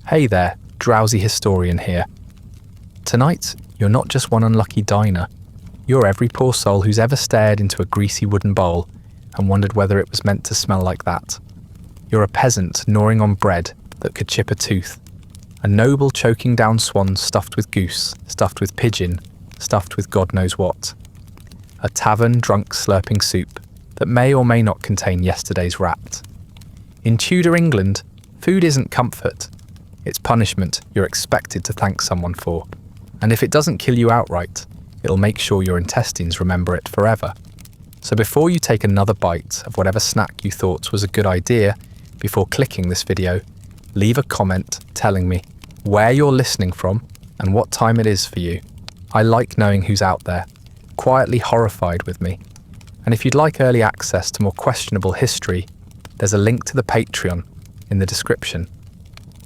Hey there, Drowsy Historian here. Tonight, you're not just one unlucky diner. You're every poor soul who's ever stared into a greasy wooden bowl and wondered whether it was meant to smell like that. You're a peasant gnawing on bread that could chip a tooth. A noble choking down swan stuffed with goose, stuffed with pigeon, stuffed with God knows what. A tavern drunk slurping soup that may or may not contain yesterday's rat. In Tudor England, food isn't comfort. It's punishment you're expected to thank someone for. And if it doesn't kill you outright, it'll make sure your intestines remember it forever. So before you take another bite of whatever snack you thought was a good idea, before clicking this video, leave a comment telling me where you're listening from and what time it is for you. I like knowing who's out there, quietly horrified with me. And if you'd like early access to more questionable history, there's a link to the Patreon in the description.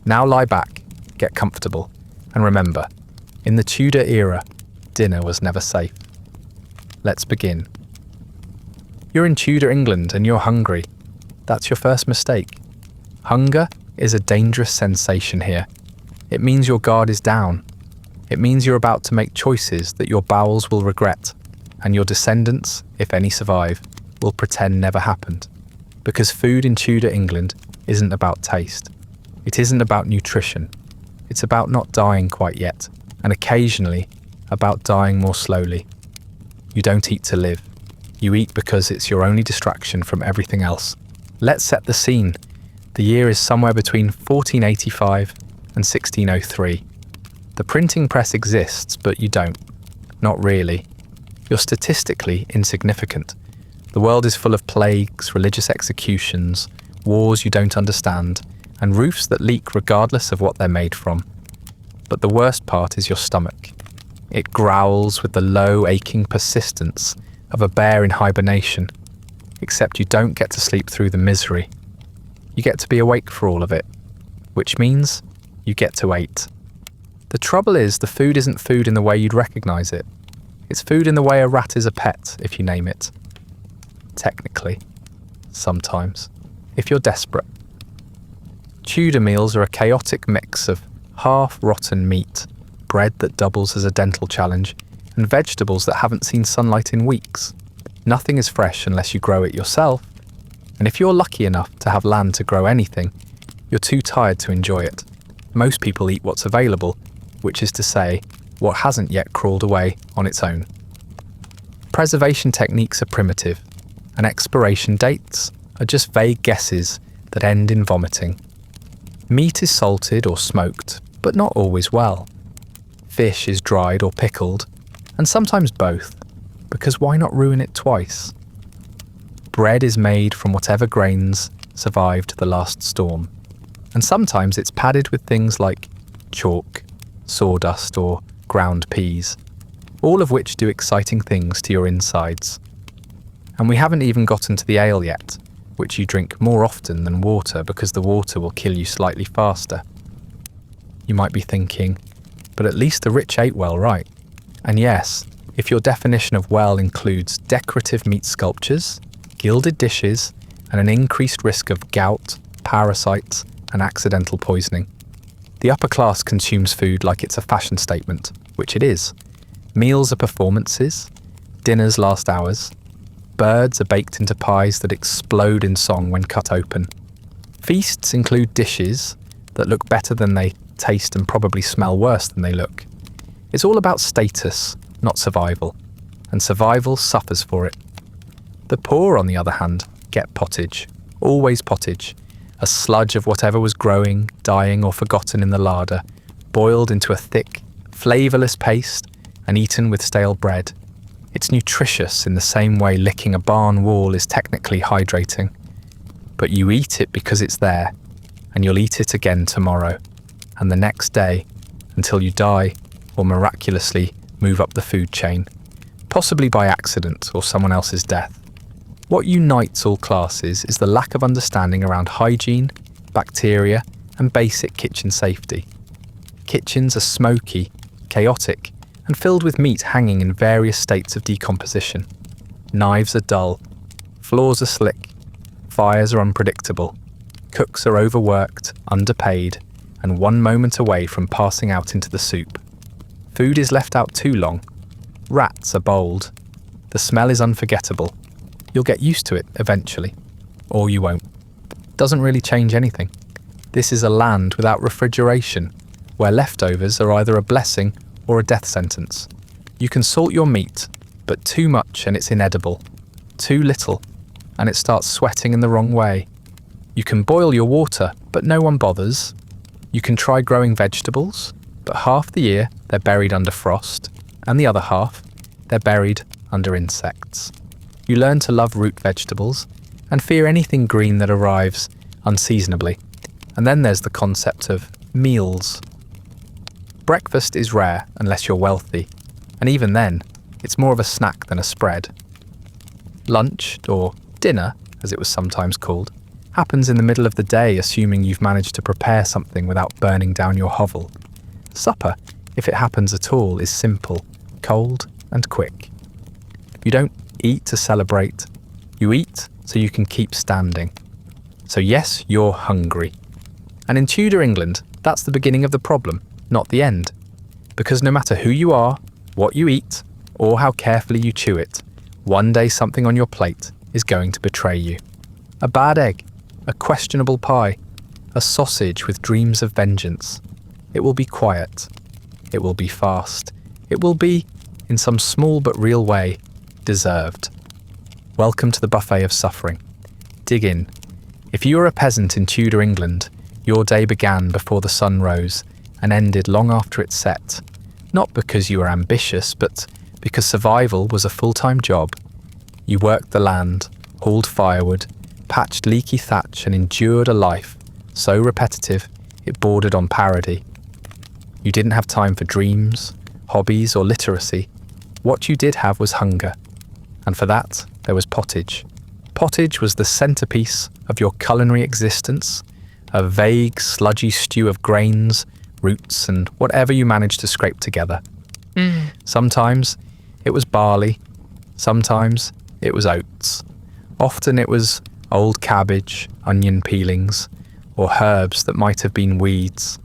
Now lie back, get comfortable, and remember, in the Tudor era, dinner was never safe. Let's begin. You're in Tudor England and you're hungry. That's your first mistake. Hunger is a dangerous sensation here. It means your guard is down. It means you're about to make choices that your bowels will regret, and your descendants, if any survive, will pretend never happened. Because food in Tudor England isn't about taste. It isn't about nutrition. It's about not dying quite yet, and occasionally about dying more slowly. You don't eat to live. You eat because it's your only distraction from everything else. Let's set the scene. The year is somewhere between 1485 and 1603. The printing press exists, but you don't. Not really. You're statistically insignificant. The world is full of plagues, religious executions, wars you don't understand, and roofs that leak regardless of what they're made from. But the worst part is your stomach. It growls with the low, aching persistence of a bear in hibernation, except you don't get to sleep through the misery. You get to be awake for all of it, which means you get to eat. The trouble is, the food isn't food in the way you'd recognise it. It's food in the way a rat is a pet, if you name it. Technically. Sometimes. If you're desperate. Tudor meals are a chaotic mix of half-rotten meat, bread that doubles as a dental challenge, and vegetables that haven't seen sunlight in weeks. Nothing is fresh unless you grow it yourself, and if you're lucky enough to have land to grow anything, you're too tired to enjoy it. Most people eat what's available, which is to say, what hasn't yet crawled away on its own. Preservation techniques are primitive, and expiration dates are just vague guesses that end in vomiting. Meat is salted or smoked, but not always well. Fish is dried or pickled, and sometimes both, because why not ruin it twice? Bread is made from whatever grains survived the last storm, and sometimes it's padded with things like chalk, sawdust, or ground peas, all of which do exciting things to your insides. And we haven't even gotten to the ale yet, which you drink more often than water because the water will kill you slightly faster. You might be thinking, but at least the rich ate well, right? And yes, if your definition of well includes decorative meat sculptures, gilded dishes, and an increased risk of gout, parasites, and accidental poisoning. The upper class consumes food like it's a fashion statement, which it is. Meals are performances, dinners last hours, birds are baked into pies that explode in song when cut open. Feasts include dishes that look better than they taste and probably smell worse than they look. It's all about status, not survival, and survival suffers for it. The poor, on the other hand, get pottage, always pottage, a sludge of whatever was growing, dying, or forgotten in the larder, boiled into a thick, flavourless paste and eaten with stale bread. It's nutritious in the same way licking a barn wall is technically hydrating. But you eat it because it's there, and you'll eat it again tomorrow, and the next day, until you die or miraculously move up the food chain, possibly by accident or someone else's death. What unites all classes is the lack of understanding around hygiene, bacteria, and basic kitchen safety. Kitchens are smoky, chaotic, and filled with meat hanging in various states of decomposition. Knives are dull, floors are slick, fires are unpredictable, cooks are overworked, underpaid, and one moment away from passing out into the soup. Food is left out too long. Rats are bold. The smell is unforgettable. You'll get used to it eventually. Or you won't. Doesn't really change anything. This is a land without refrigeration, where leftovers are either a blessing or a death sentence. You can salt your meat, but too much and it's inedible. Too little, and it starts sweating in the wrong way. You can boil your water, but no one bothers. You can try growing vegetables, but half the year they're buried under frost, and the other half, they're buried under insects. You learn to love root vegetables and fear anything green that arrives unseasonably. And then there's the concept of meals. Breakfast is rare unless you're wealthy, and even then, it's more of a snack than a spread. Lunch, or dinner, as it was sometimes called, happens in the middle of the day, assuming you've managed to prepare something without burning down your hovel. Supper, if it happens at all, is simple, cold and quick. You don't eat to celebrate. You eat so you can keep standing. So yes, you're hungry. And in Tudor England, that's the beginning of the problem, not the end. Because no matter who you are, what you eat, or how carefully you chew it, one day something on your plate is going to betray you. A bad egg, a questionable pie, a sausage with dreams of vengeance. It will be quiet. It will be fast. It will be, in some small but real way, deserved. Welcome to the buffet of suffering. Dig in. If you were a peasant in Tudor England, your day began before the sun rose and ended long after it set. Not because you were ambitious, but because survival was a full-time job. You worked the land, hauled firewood, patched leaky thatch and endured a life so repetitive it bordered on parody. You didn't have time for dreams, hobbies or literacy. What you did have was hunger. And for that, there was pottage. Pottage was the centrepiece of your culinary existence, a vague, sludgy stew of grains, roots, and whatever you managed to scrape together. Sometimes it was barley, sometimes it was oats. Often it was old cabbage, onion peelings, or herbs that might have been weeds.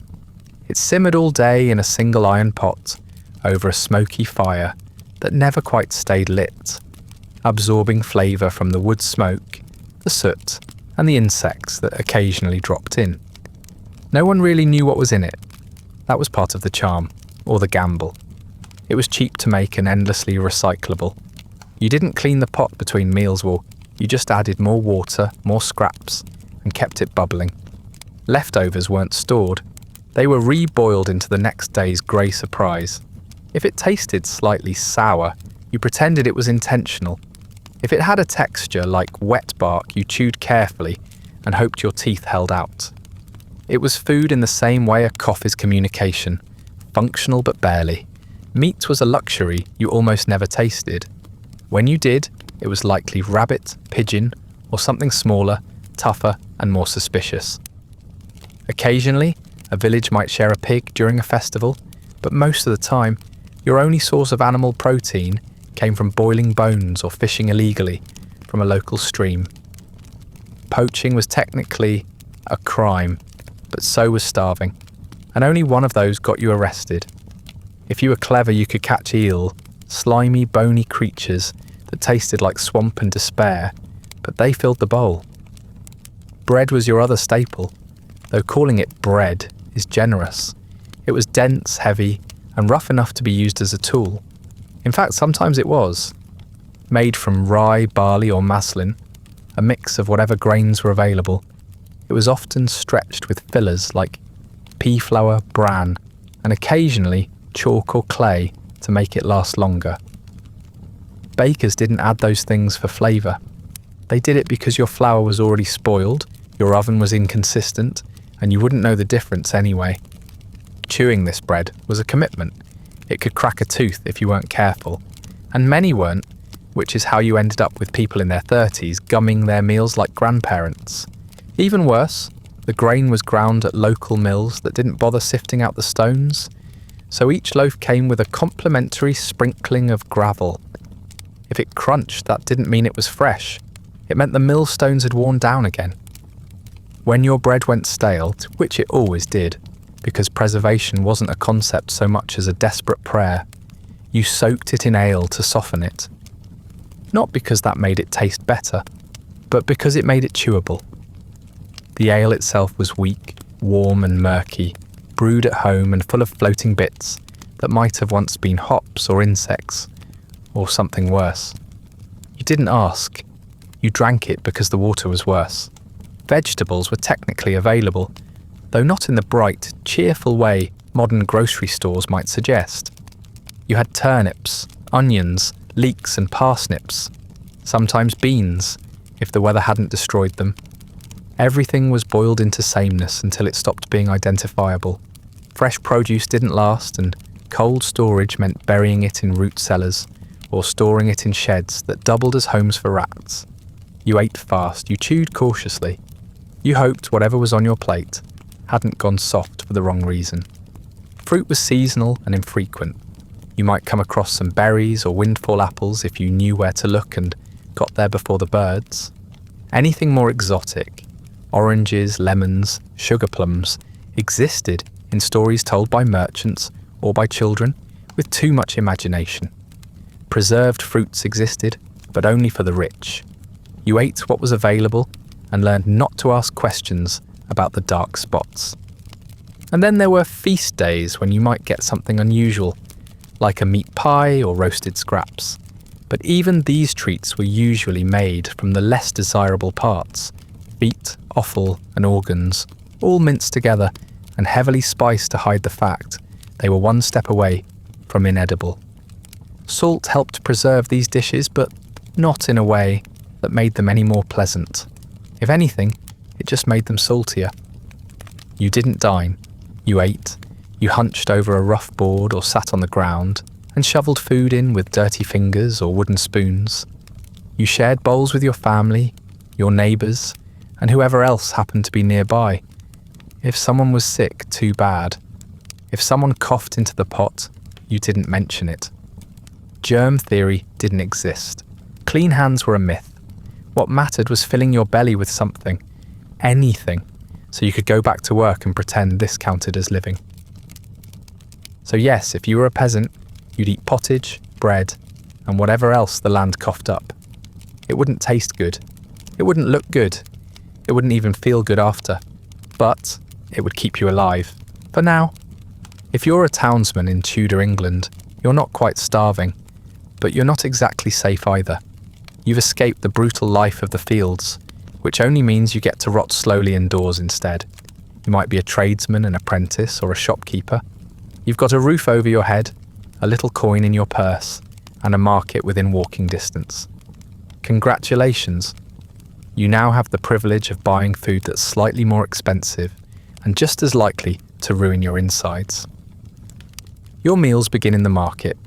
It simmered all day in a single iron pot over a smoky fire that never quite stayed lit, absorbing flavour from the wood smoke, the soot, and the insects that occasionally dropped in. No one really knew what was in it. That was part of the charm, or the gamble. It was cheap to make and endlessly recyclable. You didn't clean the pot between meals, well, you just added more water, more scraps, and kept it bubbling. Leftovers weren't stored. They were re-boiled into the next day's grey surprise. If it tasted slightly sour, you pretended it was intentional. If it had a texture like wet bark, you chewed carefully and hoped your teeth held out. It was food in the same way a cough is communication, functional but barely. Meat was a luxury you almost never tasted. When you did, it was likely rabbit, pigeon, or something smaller, tougher, and more suspicious. Occasionally, a village might share a pig during a festival, but most of the time, your only source of animal protein came from boiling bones or fishing illegally from a local stream. Poaching was technically a crime, but so was starving, and only one of those got you arrested. If you were clever, you could catch eel, slimy, bony creatures that tasted like swamp and despair, but they filled the bowl. Bread was your other staple, though calling it bread is generous. It was dense, heavy, and rough enough to be used as a tool. In fact, sometimes it was. Made from rye, barley, or maslin, a mix of whatever grains were available, it was often stretched with fillers like pea flour, bran, and occasionally chalk or clay to make it last longer. Bakers didn't add those things for flavour. They did it because your flour was already spoiled, your oven was inconsistent, and you wouldn't know the difference anyway. Chewing this bread was a commitment. It could crack a tooth if you weren't careful, and many weren't, which is how you ended up with people in their 30s gumming their meals like grandparents. Even worse, the grain was ground at local mills that didn't bother sifting out the stones, so each loaf came with a complimentary sprinkling of gravel. If it crunched, that didn't mean it was fresh. It meant the millstones had worn down again. When your bread went stale, which it always did, because preservation wasn't a concept so much as a desperate prayer. You soaked it in ale to soften it. Not because that made it taste better, but because it made it chewable. The ale itself was weak, warm and murky, brewed at home and full of floating bits that might have once been hops or insects, or something worse. You didn't ask. You drank it because the water was worse. Vegetables were technically available, though not in the bright, cheerful way modern grocery stores might suggest. You had turnips, onions, leeks and parsnips, sometimes beans, if the weather hadn't destroyed them. Everything was boiled into sameness until it stopped being identifiable. Fresh produce didn't last, and cold storage meant burying it in root cellars or storing it in sheds that doubled as homes for rats. You ate fast, you chewed cautiously. You hoped whatever was on your plate hadn't gone soft for the wrong reason. Fruit was seasonal and infrequent. You might come across some berries or windfall apples if you knew where to look and got there before the birds. Anything more exotic, oranges, lemons, sugar plums, existed in stories told by merchants or by children with too much imagination. Preserved fruits existed, but only for the rich. You ate what was available and learned not to ask questions about the dark spots. And then there were feast days when you might get something unusual, like a meat pie or roasted scraps. But even these treats were usually made from the less desirable parts, feet, offal and organs, all minced together and heavily spiced to hide the fact they were one step away from inedible. Salt helped preserve these dishes, but not in a way that made them any more pleasant. If anything, it just made them saltier. You didn't dine. You ate. You hunched over a rough board or sat on the ground and shoveled food in with dirty fingers or wooden spoons. You shared bowls with your family, your neighbours, and whoever else happened to be nearby. If someone was sick, too bad. If someone coughed into the pot, you didn't mention it. Germ theory didn't exist. Clean hands were a myth. What mattered was filling your belly with something, anything, so you could go back to work and pretend this counted as living. So yes, if you were a peasant, you'd eat pottage, bread, and whatever else the land coughed up. It wouldn't taste good. It wouldn't look good. It wouldn't even feel good after. But it would keep you alive. For now. If you're a townsman in Tudor England, you're not quite starving, but you're not exactly safe either. You've escaped the brutal life of the fields, which only means you get to rot slowly indoors instead. You might be a tradesman, an apprentice, or a shopkeeper. You've got a roof over your head, a little coin in your purse, and a market within walking distance. Congratulations! You now have the privilege of buying food that's slightly more expensive and just as likely to ruin your insides. Your meals begin in the market,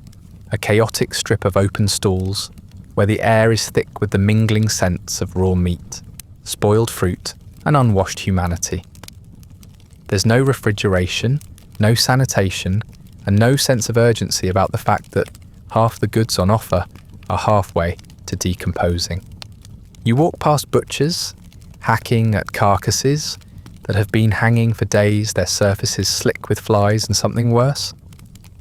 a chaotic strip of open stalls where the air is thick with the mingling scents of raw meat, spoiled fruit, and unwashed humanity. There's no refrigeration, no sanitation, and no sense of urgency about the fact that half the goods on offer are halfway to decomposing. You walk past butchers, hacking at carcasses that have been hanging for days, their surfaces slick with flies and something worse.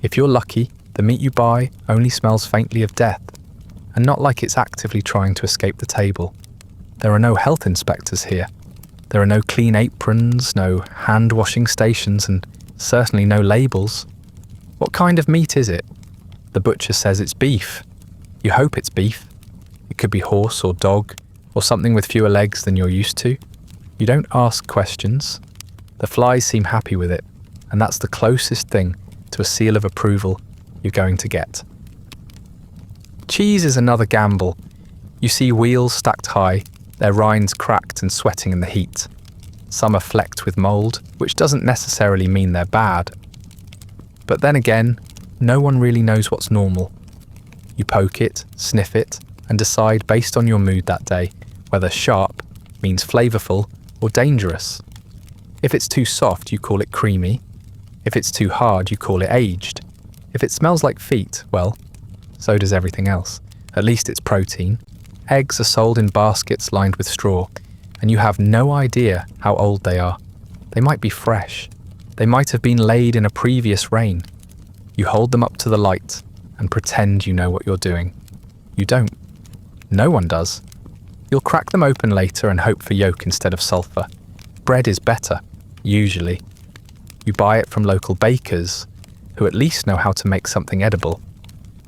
If you're lucky, the meat you buy only smells faintly of death, and not like it's actively trying to escape the table. There are no health inspectors here. There are no clean aprons, no hand-washing stations, and certainly no labels. What kind of meat is it? The butcher says it's beef. You hope it's beef. It could be horse or dog, or something with fewer legs than you're used to. You don't ask questions. The flies seem happy with it, and that's the closest thing to a seal of approval you're going to get. Cheese is another gamble. You see wheels stacked high, their rinds cracked and sweating in the heat. Some are flecked with mould, which doesn't necessarily mean they're bad. But then again, no one really knows what's normal. You poke it, sniff it, and decide based on your mood that day whether sharp means flavourful or dangerous. If it's too soft, you call it creamy. If it's too hard, you call it aged. If it smells like feet, well, so does everything else. At least it's protein. Eggs are sold in baskets lined with straw, and you have no idea how old they are. They might be fresh, They might have been laid in a previous rain. You hold them up to the light and pretend you know what you're doing. You don't. No one does. You'll crack them open later and hope for yolk instead of sulphur. Bread is better, usually. You buy it from local bakers, who at least know how to make something edible.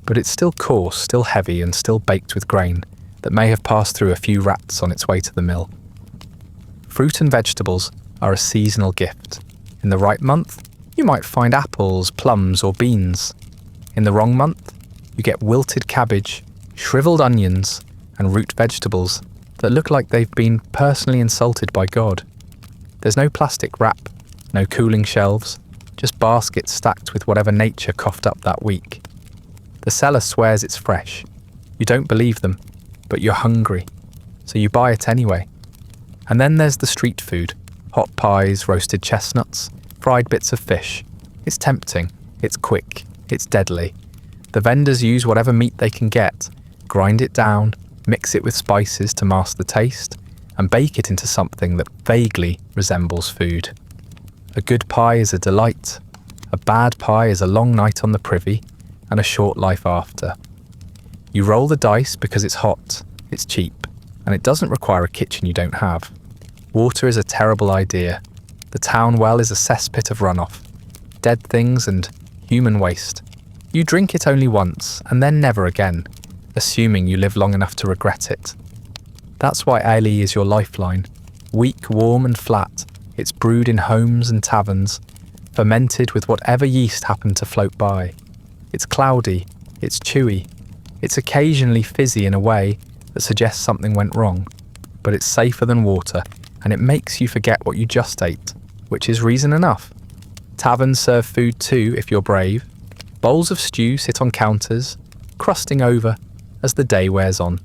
But it's still coarse, still heavy, and still baked with grain that may have passed through a few rats on its way to the mill. Fruit and vegetables are a seasonal gift. In the right month, you might find apples, plums, or beans. In the wrong month, you get wilted cabbage, shriveled onions, and root vegetables that look like they've been personally insulted by God. There's no plastic wrap, no cooling shelves, just baskets stacked with whatever nature coughed up that week. The seller swears it's fresh. You don't believe them, but you're hungry, so you buy it anyway. And then there's the street food, hot pies, roasted chestnuts, fried bits of fish. It's tempting, it's quick, it's deadly. The vendors use whatever meat they can get, grind it down, mix it with spices to mask the taste, and bake it into something that vaguely resembles food. A good pie is a delight. A bad pie is a long night on the privy and a short life after. You roll the dice because it's hot, it's cheap, and it doesn't require a kitchen you don't have. Water is a terrible idea. The town well is a cesspit of runoff, dead things and human waste. You drink it only once and then never again, assuming you live long enough to regret it. That's why ale is your lifeline. Weak, warm and flat, it's brewed in homes and taverns, fermented with whatever yeast happened to float by. It's cloudy, it's chewy, it's occasionally fizzy in a way that suggests something went wrong, but it's safer than water and it makes you forget what you just ate, which is reason enough. Taverns serve food too if you're brave. Bowls of stew sit on counters, crusting over as the day wears on.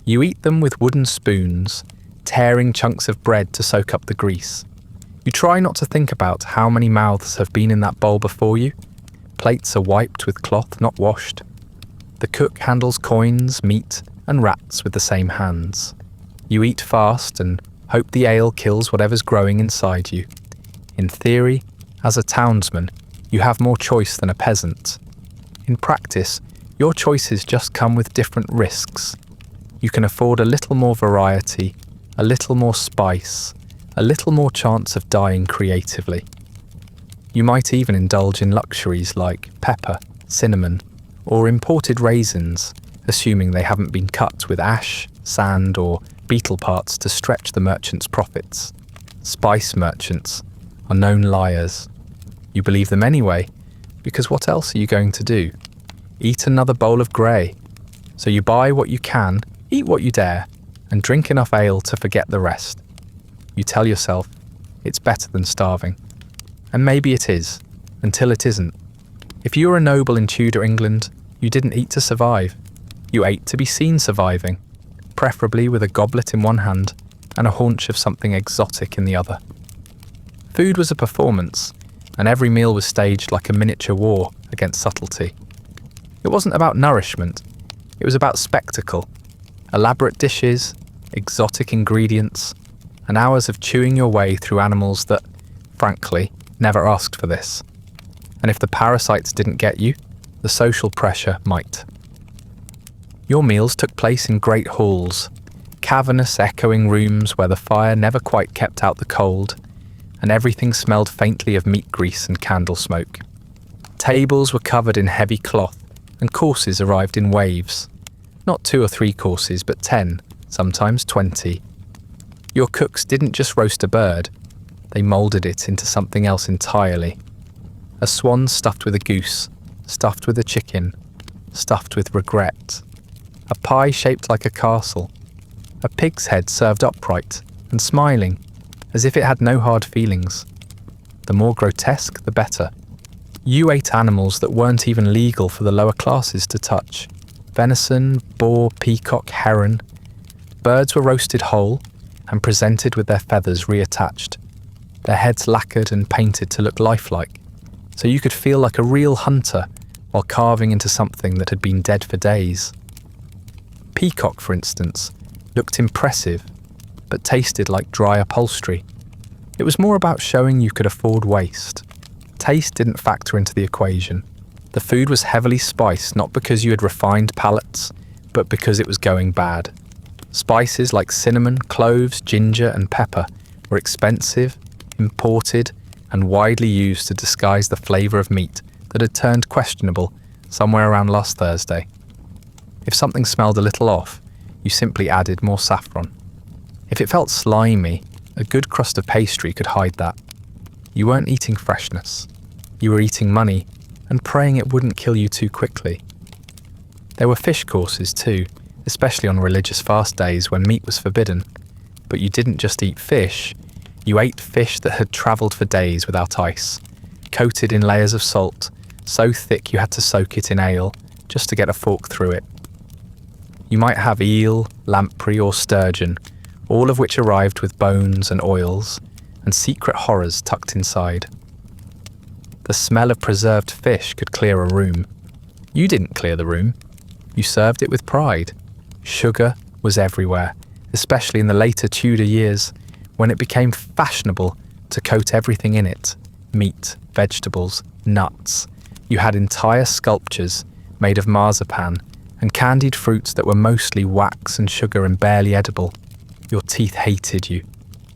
You eat them with wooden spoons, tearing chunks of bread to soak up the grease. You try not to think about how many mouths have been in that bowl before you. Plates are wiped with cloth not washed. The cook handles coins, meat, and rats with the same hands. You eat fast and hope the ale kills whatever's growing inside you. In theory, as a townsman, you have more choice than a peasant. In practice, your choices just come with different risks. You can afford a little more variety, a little more spice, a little more chance of dying creatively. You might even indulge in luxuries like pepper, cinnamon, or imported raisins, assuming they haven't been cut with ash, sand, or beetle parts to stretch the merchant's profits. Spice merchants are known liars. You believe them anyway, because what else are you going to do? Eat another bowl of grey. So you buy what you can, eat what you dare, and drink enough ale to forget the rest. You tell yourself, it's better than starving. And maybe it is, until it isn't. If you were a noble in Tudor England, you didn't eat to survive. You ate to be seen surviving, preferably with a goblet in one hand and a haunch of something exotic in the other. Food was a performance, and every meal was staged like a miniature war against subtlety. It wasn't about nourishment, it was about spectacle. Elaborate dishes, exotic ingredients, and hours of chewing your way through animals that, frankly, never asked for this. And if the parasites didn't get you, the social pressure might. Your meals took place in great halls, cavernous echoing rooms where the fire never quite kept out the cold, and everything smelled faintly of meat grease and candle smoke. Tables were covered in heavy cloth, and courses arrived in waves. Not 2 or 3 courses, but 10, sometimes 20. Your cooks didn't just roast a bird, they moulded it into something else entirely. A swan stuffed with a goose, stuffed with a chicken, stuffed with regret. A pie shaped like a castle. A pig's head served upright and smiling, as if it had no hard feelings. The more grotesque, the better. You ate animals that weren't even legal for the lower classes to touch. Venison, boar, peacock, heron. Birds were roasted whole and presented with their feathers reattached, their heads lacquered and painted to look lifelike, so you could feel like a real hunter while carving into something that had been dead for days. Peacock, for instance, looked impressive, but tasted like dry upholstery. It was more about showing you could afford waste. Taste didn't factor into the equation. The food was heavily spiced not because you had refined palates, but because it was going bad. Spices like cinnamon, cloves, ginger and pepper were expensive, imported, and widely used to disguise the flavour of meat that had turned questionable somewhere around last Thursday. If something smelled a little off, you simply added more saffron. If it felt slimy, a good crust of pastry could hide that. You weren't eating freshness. You were eating money and praying it wouldn't kill you too quickly. There were fish courses too, especially on religious fast days when meat was forbidden. But you didn't just eat fish, you ate fish that had travelled for days without ice, coated in layers of salt, so thick you had to soak it in ale just to get a fork through it. You might have eel, lamprey or sturgeon, all of which arrived with bones and oils, and secret horrors tucked inside. The smell of preserved fish could clear a room. You didn't clear the room. You served it with pride. Sugar was everywhere, especially in the later Tudor years, when it became fashionable to coat everything in it. Meat, vegetables, nuts. You had entire sculptures made of marzipan and candied fruits that were mostly wax and sugar and barely edible. Your teeth hated you.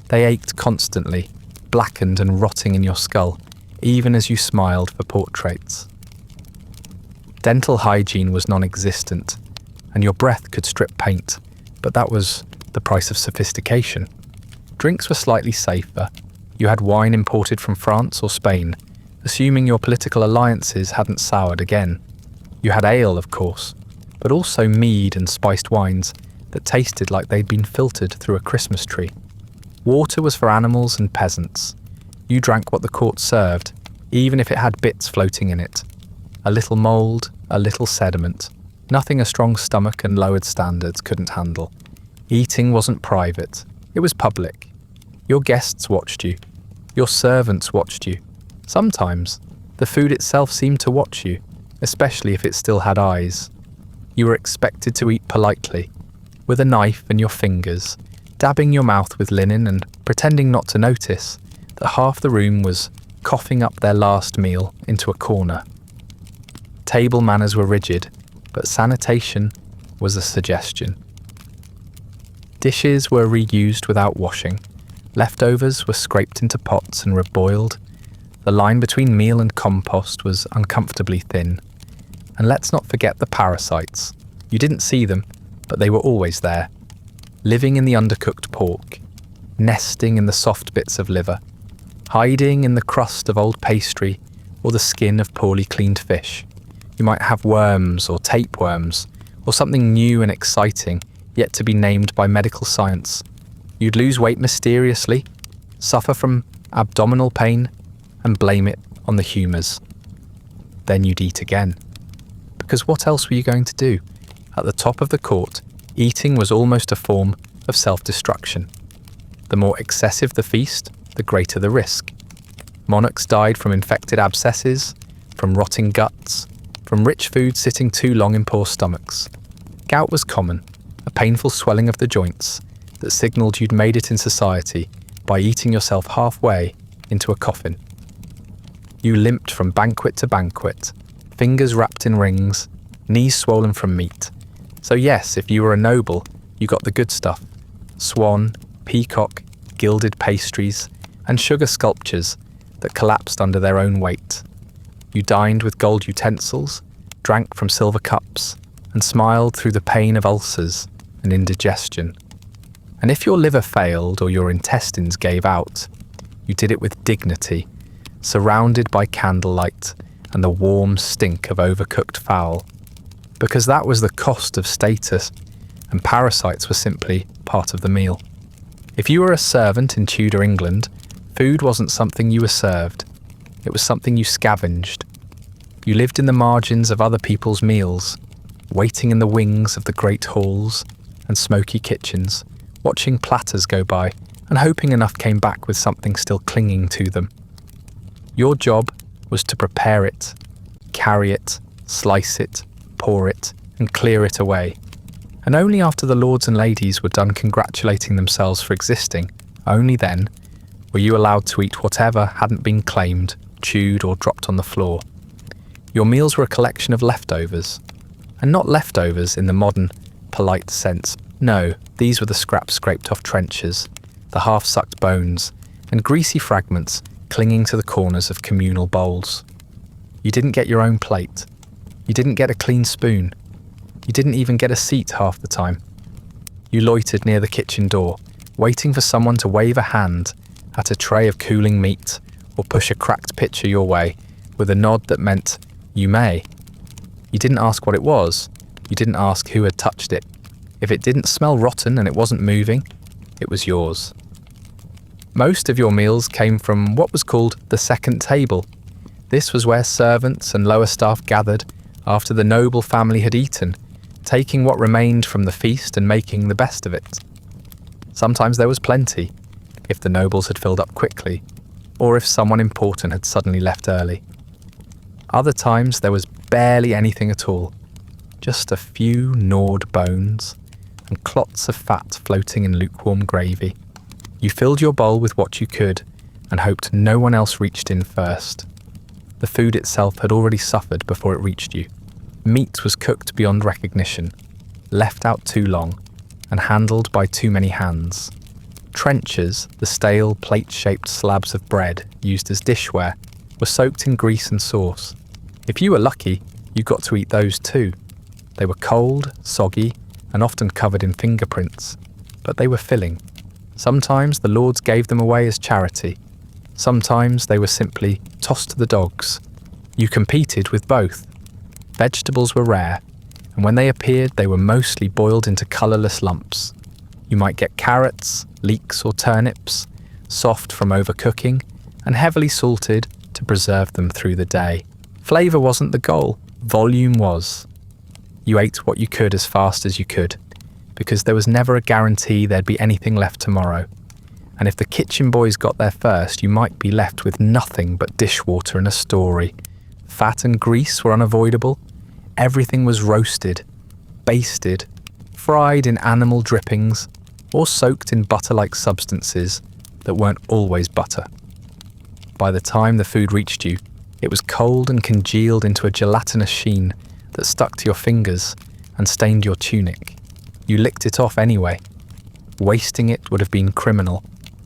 They ached constantly, blackened and rotting in your skull, even as you smiled for portraits. Dental hygiene was non-existent, and your breath could strip paint, but that was the price of sophistication. Drinks were slightly safer. You had wine imported from France or Spain, assuming your political alliances hadn't soured again. You had ale, of course, but also mead and spiced wines that tasted like they'd been filtered through a Christmas tree. Water was for animals and peasants. You drank what the court served, even if it had bits floating in it. A little mould, a little sediment. Nothing a strong stomach and lowered standards couldn't handle. Eating wasn't private. It was public. Your guests watched you. Your servants watched you. Sometimes, the food itself seemed to watch you, especially if it still had eyes. You were expected to eat politely, with a knife in your fingers, dabbing your mouth with linen and pretending not to notice that half the room was coughing up their last meal into a corner. Table manners were rigid, but sanitation was a suggestion. Dishes were reused without washing. Leftovers were scraped into pots and reboiled. The line between meal and compost was uncomfortably thin. And let's not forget the parasites. You didn't see them, but they were always there, living in the undercooked pork, nesting in the soft bits of liver, hiding in the crust of old pastry or the skin of poorly cleaned fish. You might have worms or tapeworms, or something new and exciting, yet to be named by medical science. You'd lose weight mysteriously, suffer from abdominal pain, and blame it on the humours. Then you'd eat again. Because what else were you going to do? At the top of the court, eating was almost a form of self-destruction. The more excessive the feast, the greater the risk. Monarchs died from infected abscesses, from rotting guts, from rich food sitting too long in poor stomachs. Gout was common, a painful swelling of the joints that signalled you'd made it in society by eating yourself halfway into a coffin. You limped from banquet to banquet, fingers wrapped in rings, knees swollen from meat. So yes, if you were a noble, you got the good stuff. Swan, peacock, gilded pastries, and sugar sculptures that collapsed under their own weight. You dined with gold utensils, drank from silver cups, and smiled through the pain of ulcers and indigestion. And if your liver failed or your intestines gave out, you did it with dignity, surrounded by candlelight and the warm stink of overcooked fowl, because that was the cost of status, and parasites were simply part of the meal. If you were a servant in Tudor England, food wasn't something you were served. It was something you scavenged. You lived in the margins of other people's meals, waiting in the wings of the great halls and smoky kitchens, watching platters go by and hoping enough came back with something still clinging to them. Your job was to prepare it, carry it, slice it, pour it, and clear it away. And only after the lords and ladies were done congratulating themselves for existing, only then, Were you allowed to eat whatever hadn't been claimed, chewed, or dropped on the floor? Your meals were a collection of leftovers. And not leftovers in the modern, polite sense. No, these were the scraps scraped off trenches, the half-sucked bones, and greasy fragments clinging to the corners of communal bowls. You didn't get your own plate. You didn't get a clean spoon. You didn't even get a seat half the time. You loitered near the kitchen door, waiting for someone to wave a hand at a tray of cooling meat or push a cracked pitcher your way with a nod that meant, "You may." You didn't ask what it was. You didn't ask who had touched it. If it didn't smell rotten and it wasn't moving, it was yours. Most of your meals came from what was called the second table. This was where servants and lower staff gathered after the noble family had eaten, taking what remained from the feast and making the best of it. Sometimes there was plenty, if the nobles had filled up quickly, or if someone important had suddenly left early. Other times there was barely anything at all, just a few gnawed bones and clots of fat floating in lukewarm gravy. You filled your bowl with what you could and hoped no one else reached in first. The food itself had already suffered before it reached you. Meat was cooked beyond recognition, left out too long, and handled by too many hands. Trenchers, the stale, plate-shaped slabs of bread used as dishware, were soaked in grease and sauce. If you were lucky, you got to eat those too. They were cold, soggy, and often covered in fingerprints, but they were filling. Sometimes the lords gave them away as charity. Sometimes they were simply tossed to the dogs. You competed with both. Vegetables were rare, and when they appeared they were mostly boiled into colourless lumps. You might get carrots, leeks or turnips, soft from overcooking, and heavily salted to preserve them through the day. Flavour wasn't the goal, volume was. You ate what you could as fast as you could, because there was never a guarantee there'd be anything left tomorrow. And if the kitchen boys got there first, you might be left with nothing but dishwater and a story. Fat and grease were unavoidable. Everything was roasted, basted, fried in animal drippings, or soaked in butter-like substances that weren't always butter. By the time the food reached you, it was cold and congealed into a gelatinous sheen that stuck to your fingers and stained your tunic. You licked it off anyway. Wasting it would have been criminal,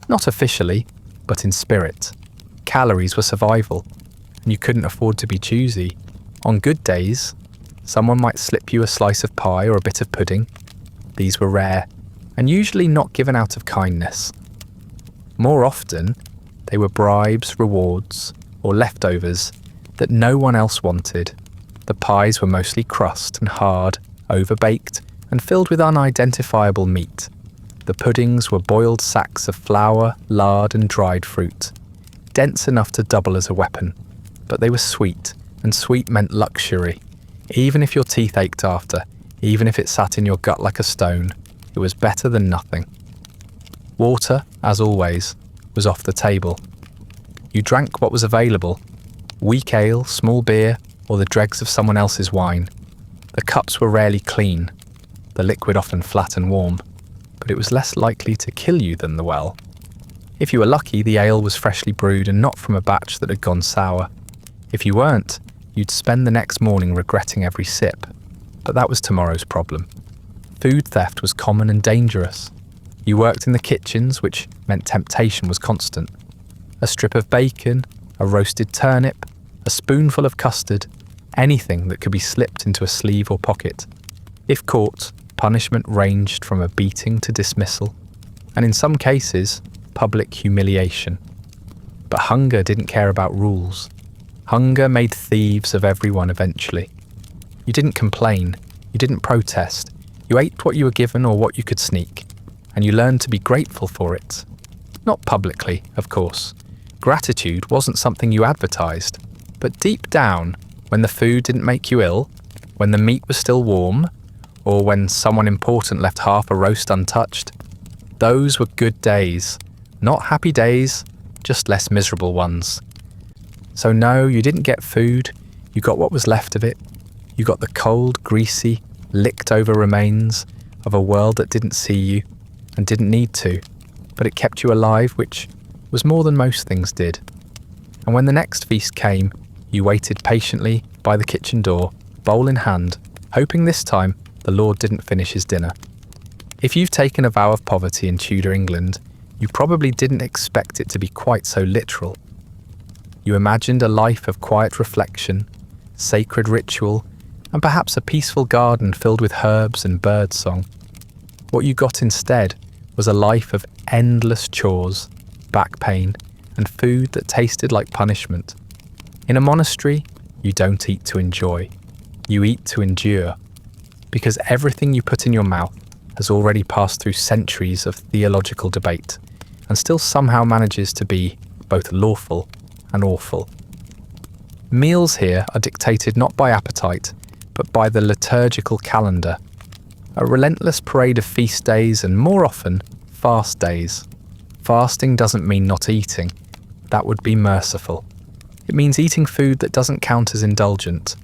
not officially, but in spirit. Calories were survival, and you couldn't afford to be choosy. On good days, someone might slip you a slice of pie or a bit of pudding. These were rare, and usually not given out of kindness. More often, they were bribes, rewards, or leftovers that no one else wanted. The pies were mostly crust and hard, overbaked, and filled with unidentifiable meat. The puddings were boiled sacks of flour, lard, and dried fruit, dense enough to double as a weapon. But they were sweet, and sweet meant luxury. Even if your teeth ached after, even if it sat in your gut like a stone, it was better than nothing. Water, as always, was off the table. You drank what was available: weak ale, small beer, or the dregs of someone else's wine. The cups were rarely clean, the liquid often flat and warm, but it was less likely to kill you than the well. If you were lucky, the ale was freshly brewed and not from a batch that had gone sour. If you weren't, you'd spend the next morning regretting every sip, but that was tomorrow's problem. Food theft was common and dangerous. You worked in the kitchens, which meant temptation was constant. A strip of bacon, a roasted turnip, a spoonful of custard, anything that could be slipped into a sleeve or pocket. If caught, punishment ranged from a beating to dismissal, and in some cases, public humiliation. But hunger didn't care about rules. Hunger made thieves of everyone eventually. You didn't complain, you didn't protest, you ate what you were given or what you could sneak, and you learned to be grateful for it. Not publicly, of course. Gratitude wasn't something you advertised, but deep down, when the food didn't make you ill, when the meat was still warm, or when someone important left half a roast untouched, those were good days. Not happy days, just less miserable ones. So no, you didn't get food, you got what was left of it. You got the cold, greasy, licked over remains of a world that didn't see you and didn't need to, but it kept you alive, which was more than most things did. And when the next feast came, you waited patiently by the kitchen door, bowl in hand, hoping this time the Lord didn't finish his dinner. If you've taken a vow of poverty in Tudor England, you probably didn't expect it to be quite so literal. You imagined a life of quiet reflection, sacred ritual, and perhaps a peaceful garden filled with herbs and birdsong. What you got instead was a life of endless chores, back pain, and food that tasted like punishment. In a monastery, you don't eat to enjoy. You eat to endure, because everything you put in your mouth has already passed through centuries of theological debate and still somehow manages to be both lawful and awful. Meals here are dictated not by appetite, but by the liturgical calendar, a relentless parade of feast days and, more often, fast days. Fasting doesn't mean not eating. That would be merciful. It means eating food that doesn't count as indulgent,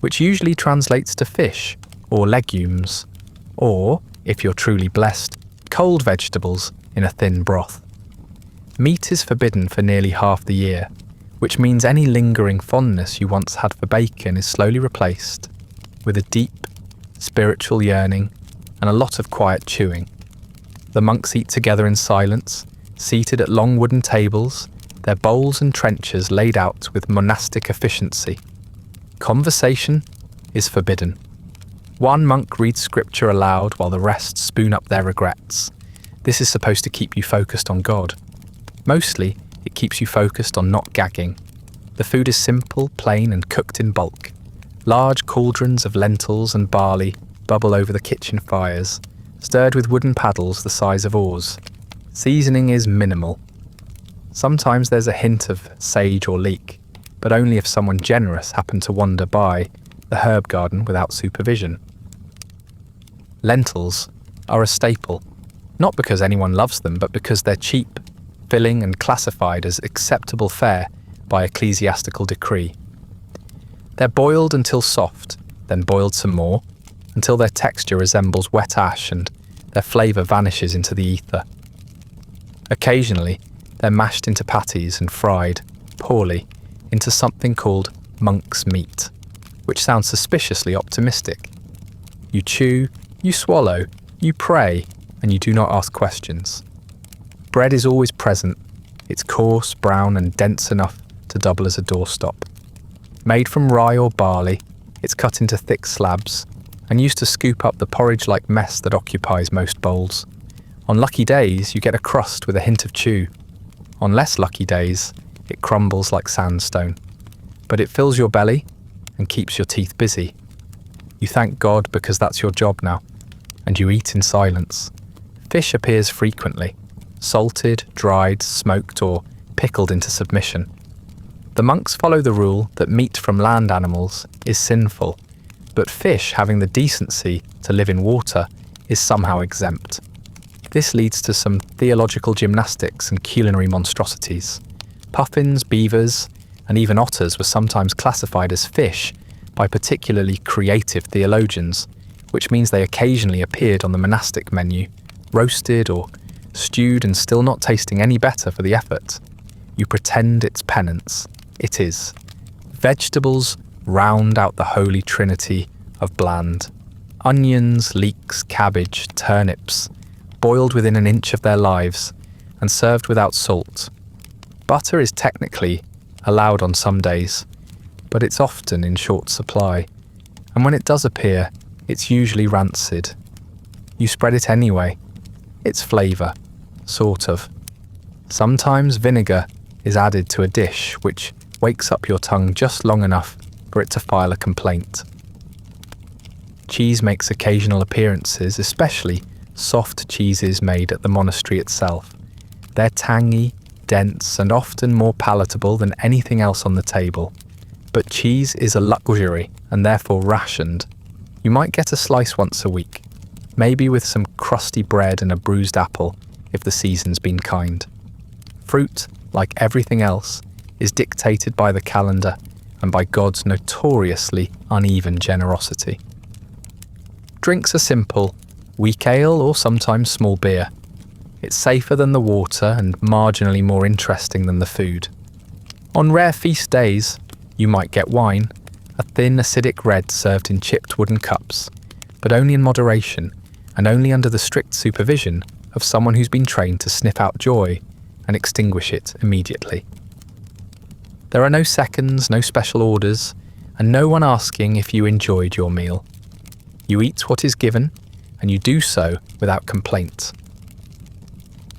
which usually translates to fish or legumes, or, if you're truly blessed, cold vegetables in a thin broth. Meat is forbidden for nearly half the year, which means any lingering fondness you once had for bacon is slowly replaced with a deep, spiritual yearning and a lot of quiet chewing. The monks eat together in silence, seated at long wooden tables, their bowls and trenchers laid out with monastic efficiency. Conversation is forbidden. One monk reads scripture aloud while the rest spoon up their regrets. This is supposed to keep you focused on God. Mostly, it keeps you focused on not gagging. The food is simple, plain, and cooked in bulk. Large cauldrons of lentils and barley bubble over the kitchen fires, stirred with wooden paddles the size of oars. Seasoning is minimal. Sometimes there's a hint of sage or leek, but only if someone generous happened to wander by the herb garden without supervision. Lentils are a staple, not because anyone loves them, but because they're cheap, filling, and classified as acceptable fare by ecclesiastical decree. They're boiled until soft, then boiled some more, until their texture resembles wet ash and their flavour vanishes into the ether. Occasionally, they're mashed into patties and fried, poorly, into something called monk's meat, which sounds suspiciously optimistic. You chew, you swallow, you pray, and you do not ask questions. Bread is always present. It's coarse, brown, and dense enough to double as a doorstop. Made from rye or barley, it's cut into thick slabs and used to scoop up the porridge-like mess that occupies most bowls. On lucky days, you get a crust with a hint of chew. On less lucky days, it crumbles like sandstone. But it fills your belly and keeps your teeth busy. You thank God because that's your job now, and you eat in silence. Fish appears frequently, salted, dried, smoked, or pickled into submission. The monks follow the rule that meat from land animals is sinful, but fish having the decency to live in water is somehow exempt. This leads to some theological gymnastics and culinary monstrosities. Puffins, beavers, and even otters were sometimes classified as fish by particularly creative theologians, which means they occasionally appeared on the monastic menu, roasted or stewed and still not tasting any better for the effort. You pretend it's penance. It is. Vegetables round out the holy trinity of bland. Onions, leeks, cabbage, turnips, boiled within an inch of their lives and served without salt. Butter is technically allowed on some days, but it's often in short supply, and when it does appear, it's usually rancid. You spread it anyway. It's flavour, sort of. Sometimes vinegar is added to a dish which wakes up your tongue just long enough for it to file a complaint. Cheese makes occasional appearances, especially soft cheeses made at the monastery itself. They're tangy, dense, and often more palatable than anything else on the table. But cheese is a luxury and therefore rationed. You might get a slice once a week, maybe with some crusty bread and a bruised apple if the season's been kind. Fruit, like everything else, is dictated by the calendar and by God's notoriously uneven generosity. Drinks are simple, weak ale or sometimes small beer. It's safer than the water and marginally more interesting than the food. On rare feast days, you might get wine, a thin acidic red served in chipped wooden cups, but only in moderation and only under the strict supervision of someone who's been trained to sniff out joy and extinguish it immediately. There are no seconds, no special orders, and no one asking if you enjoyed your meal. You eat what is given, and you do so without complaint.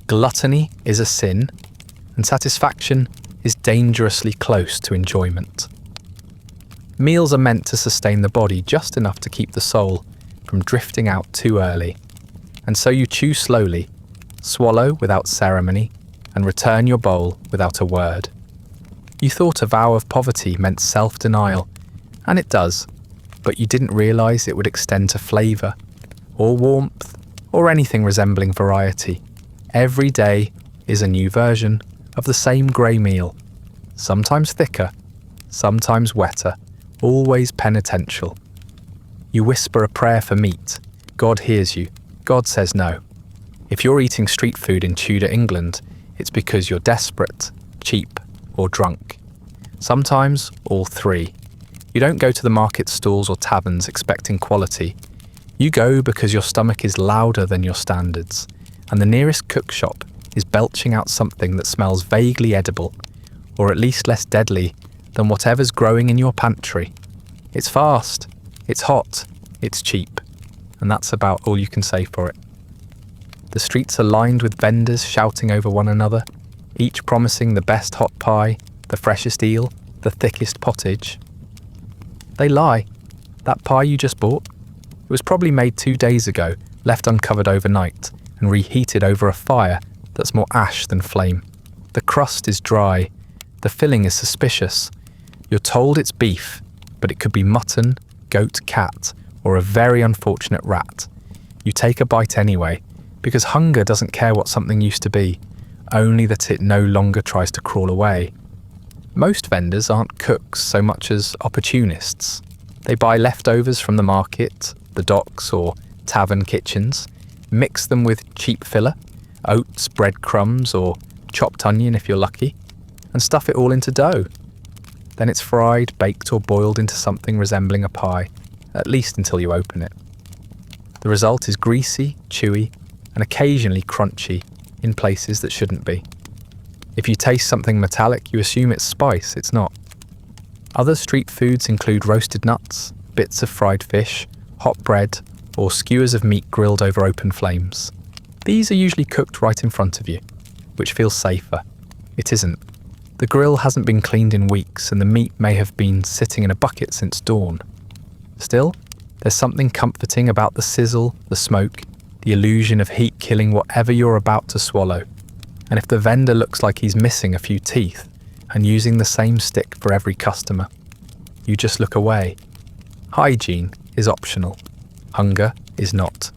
Gluttony is a sin, and satisfaction is dangerously close to enjoyment. Meals are meant to sustain the body just enough to keep the soul from drifting out too early, and so you chew slowly, swallow without ceremony, and return your bowl without a word. You thought a vow of poverty meant self-denial, and it does, but you didn't realise it would extend to flavour, or warmth, or anything resembling variety. Every day is a new version of the same grey meal, sometimes thicker, sometimes wetter, always penitential. You whisper a prayer for meat. God hears you. God says no. If you're eating street food in Tudor England, it's because you're desperate, cheap, or drunk. Sometimes all three. You don't go to the market stalls or taverns expecting quality. You go because your stomach is louder than your standards, and the nearest cook shop is belching out something that smells vaguely edible, or at least less deadly than whatever's growing in your pantry. It's fast, it's hot, it's cheap, and that's about all you can say for it. The streets are lined with vendors shouting over one another, each promising the best hot pie, the freshest eel, the thickest pottage. They lie. That pie you just bought? It was probably made 2 days ago, left uncovered overnight, and reheated over a fire that's more ash than flame. The crust is dry. The filling is suspicious. You're told it's beef, but it could be mutton, goat, cat, or a very unfortunate rat. You take a bite anyway, because hunger doesn't care what something used to be, only that it no longer tries to crawl away. Most vendors aren't cooks so much as opportunists. They buy leftovers from the market, the docks, or tavern kitchens, mix them with cheap filler, oats, breadcrumbs, or chopped onion if you're lucky, and stuff it all into dough. Then it's fried, baked, or boiled into something resembling a pie, at least until you open it. The result is greasy, chewy, and occasionally crunchy in places that shouldn't be. If you taste something metallic, you assume it's spice. It's not. Other street foods include roasted nuts, bits of fried fish, hot bread, or skewers of meat grilled over open flames. These are usually cooked right in front of you, which feels safer. It isn't. The grill hasn't been cleaned in weeks, and the meat may have been sitting in a bucket since dawn. Still, there's something comforting about the sizzle, the smoke, the illusion of heat killing whatever you're about to swallow. And if the vendor looks like he's missing a few teeth and using the same stick for every customer, you just look away. Hygiene is optional. Hunger is not.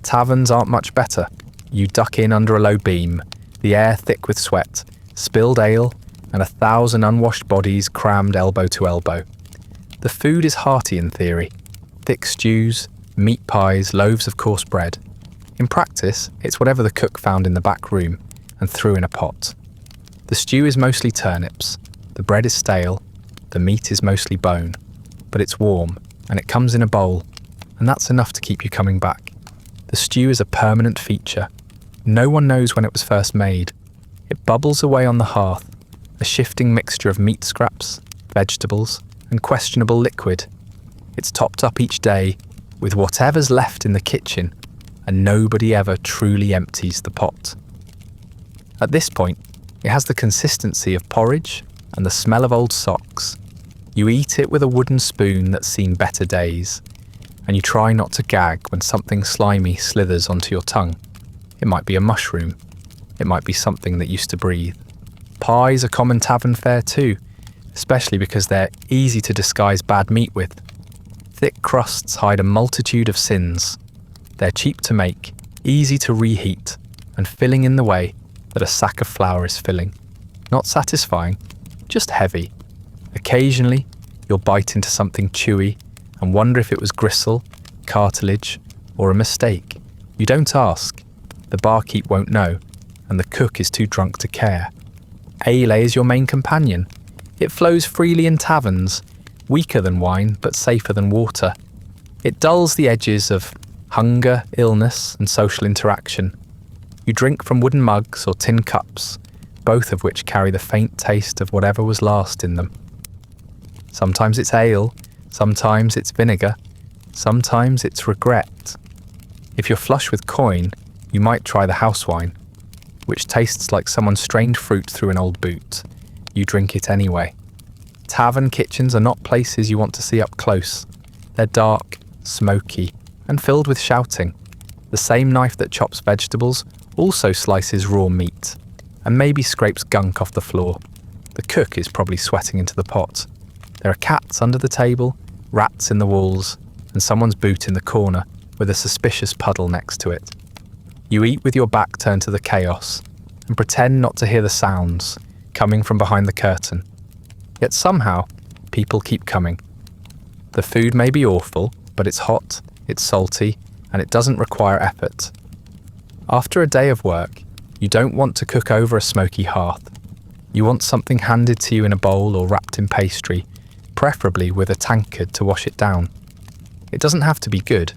Taverns aren't much better. You duck in under a low beam, the air thick with sweat, spilled ale, and 1,000 unwashed bodies crammed elbow to elbow. The food is hearty in theory. Thick stews, meat pies, loaves of coarse bread. In practice, it's whatever the cook found in the back room and threw in a pot. The stew is mostly turnips, the bread is stale, the meat is mostly bone, but it's warm and it comes in a bowl, and that's enough to keep you coming back. The stew is a permanent feature. No one knows when it was first made. It bubbles away on the hearth, a shifting mixture of meat scraps, vegetables, and questionable liquid. It's topped up each day with whatever's left in the kitchen, and nobody ever truly empties the pot. At this point, it has the consistency of porridge and the smell of old socks. You eat it with a wooden spoon that's seen better days, and you try not to gag when something slimy slithers onto your tongue. It might be a mushroom. It might be something that used to breathe. Pies are common tavern fare too, especially because they're easy to disguise bad meat with. Thick crusts hide a multitude of sins. They're cheap to make, easy to reheat, and filling in the way that a sack of flour is filling. Not satisfying, just heavy. Occasionally, you'll bite into something chewy and wonder if it was gristle, cartilage, or a mistake. You don't ask. The barkeep won't know, and the cook is too drunk to care. Ale is your main companion. It flows freely in taverns, weaker than wine but safer than water. It dulls the edges of hunger, illness, and social interaction. You drink from wooden mugs or tin cups, both of which carry the faint taste of whatever was last in them. Sometimes it's ale, sometimes it's vinegar, sometimes it's regret. If you're flush with coin, you might try the house wine, which tastes like someone strained fruit through an old boot. You drink it anyway. Tavern kitchens are not places you want to see up close. They're dark, smoky, and filled with shouting. The same knife that chops vegetables also slices raw meat, and maybe scrapes gunk off the floor. The cook is probably sweating into the pot. There are cats under the table, rats in the walls, and someone's boot in the corner with a suspicious puddle next to it. You eat with your back turned to the chaos, and pretend not to hear the sounds coming from behind the curtain. Yet somehow, people keep coming. The food may be awful, but it's hot, it's salty, and it doesn't require effort. After a day of work, you don't want to cook over a smoky hearth. You want something handed to you in a bowl or wrapped in pastry, preferably with a tankard to wash it down. It doesn't have to be good.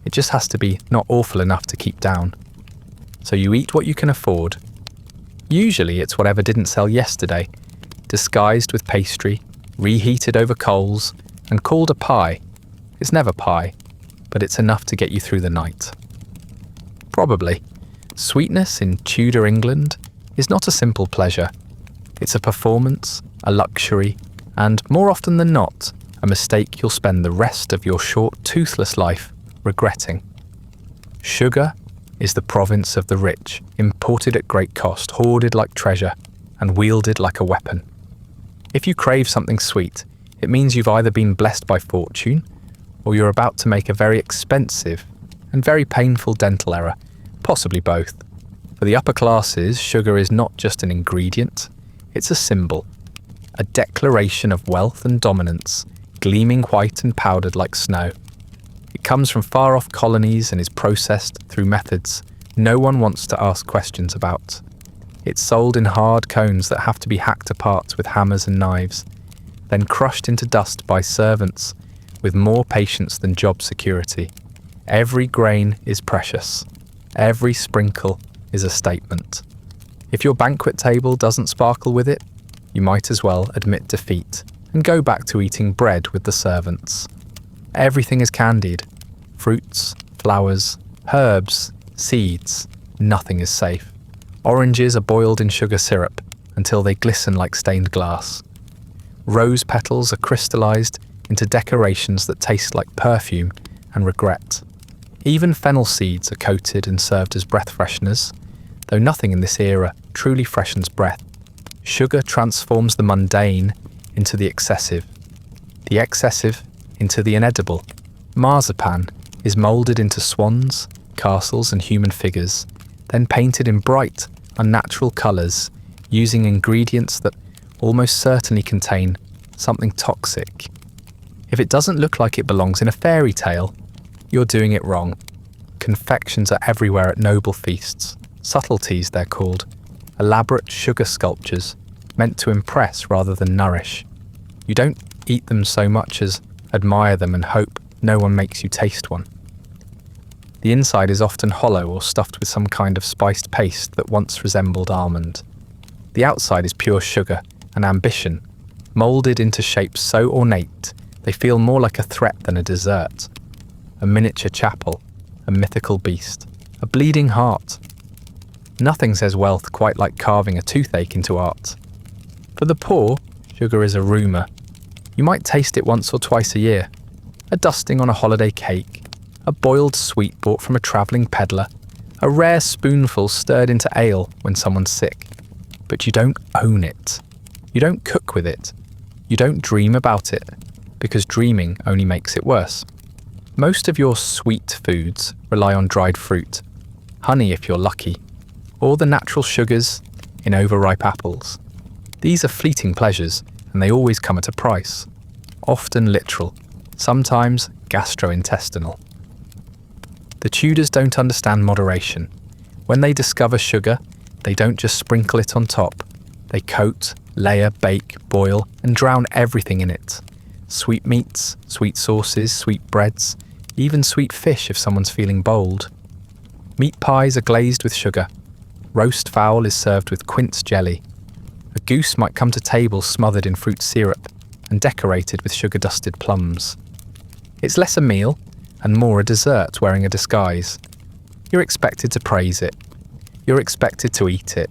It just has to be not awful enough to keep down. So you eat what you can afford. Usually it's whatever didn't sell yesterday, disguised with pastry, reheated over coals, and called a pie. It's never pie, but it's enough to get you through the night. Probably, sweetness in Tudor England is not a simple pleasure. It's a performance, a luxury, and, more often than not, a mistake you'll spend the rest of your short, toothless life regretting. Sugar is the province of the rich, imported at great cost, hoarded like treasure, and wielded like a weapon. If you crave something sweet, it means you've either been blessed by fortune, or you're about to make a very expensive and very painful dental error, possibly both. For the upper classes, sugar is not just an ingredient, it's a symbol, a declaration of wealth and dominance, gleaming white and powdered like snow. It comes from far-off colonies and is processed through methods no one wants to ask questions about. It's sold in hard cones that have to be hacked apart with hammers and knives, then crushed into dust by servants with more patience than job security. Every grain is precious. Every sprinkle is a statement. If your banquet table doesn't sparkle with it, you might as well admit defeat and go back to eating bread with the servants. Everything is candied. Fruits, flowers, herbs, seeds. Nothing is safe. Oranges are boiled in sugar syrup until they glisten like stained glass. Rose petals are crystallized into decorations that taste like perfume and regret. Even fennel seeds are coated and served as breath fresheners, though nothing in this era truly freshens breath. Sugar transforms the mundane into the excessive into the inedible. Marzipan is moulded into swans, castles, and human figures, then painted in bright, unnatural colours using ingredients that almost certainly contain something toxic. If it doesn't look like it belongs in a fairy tale, you're doing it wrong. Confections are everywhere at noble feasts. Subtleties, they're called. Elaborate sugar sculptures, meant to impress rather than nourish. You don't eat them so much as admire them and hope no one makes you taste one. The inside is often hollow or stuffed with some kind of spiced paste that once resembled almond. The outside is pure sugar and ambition, moulded into shapes so ornate they feel more like a threat than a dessert. A miniature chapel, a mythical beast, a bleeding heart. Nothing says wealth quite like carving a toothache into art. For the poor, sugar is a rumour. You might taste it once or twice a year. A dusting on a holiday cake, a boiled sweet bought from a travelling peddler, a rare spoonful stirred into ale when someone's sick. But you don't own it. You don't cook with it. You don't dream about it, because dreaming only makes it worse. Most of your sweet foods rely on dried fruit, honey if you're lucky, or the natural sugars in overripe apples. These are fleeting pleasures, and they always come at a price, often literal, sometimes gastrointestinal. The Tudors don't understand moderation. When they discover sugar, they don't just sprinkle it on top. They coat, layer, bake, boil, and drown everything in it. Sweet meats, sweet sauces, sweet breads, even sweet fish if someone's feeling bold. Meat pies are glazed with sugar. Roast fowl is served with quince jelly. A goose might come to table smothered in fruit syrup and decorated with sugar-dusted plums. It's less a meal and more a dessert wearing a disguise. You're expected to praise it. You're expected to eat it.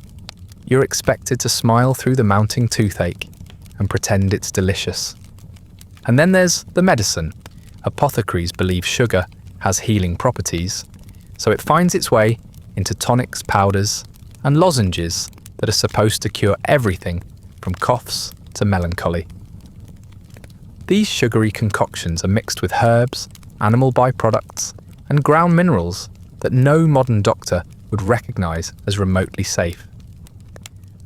You're expected to smile through the mounting toothache and pretend it's delicious. And then there's the medicine. Apothecaries believe sugar has healing properties, so it finds its way into tonics, powders, and lozenges that are supposed to cure everything from coughs to melancholy. These sugary concoctions are mixed with herbs, animal byproducts, and ground minerals that no modern doctor would recognise as remotely safe.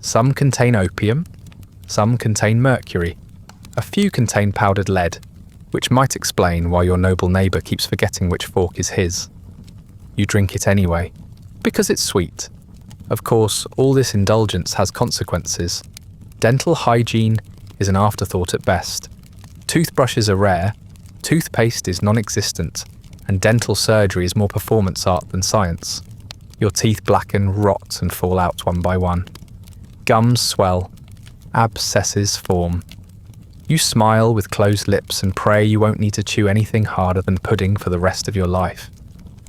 Some contain opium, some contain mercury, a few contain powdered lead, which might explain why your noble neighbour keeps forgetting which fork is his. You drink it anyway, because it's sweet. Of course, all this indulgence has consequences. Dental hygiene is an afterthought at best. Toothbrushes are rare, toothpaste is non-existent, and dental surgery is more performance art than science. Your teeth blacken, rot, and fall out one by one. Gums swell, abscesses form. You smile with closed lips and pray you won't need to chew anything harder than pudding for the rest of your life.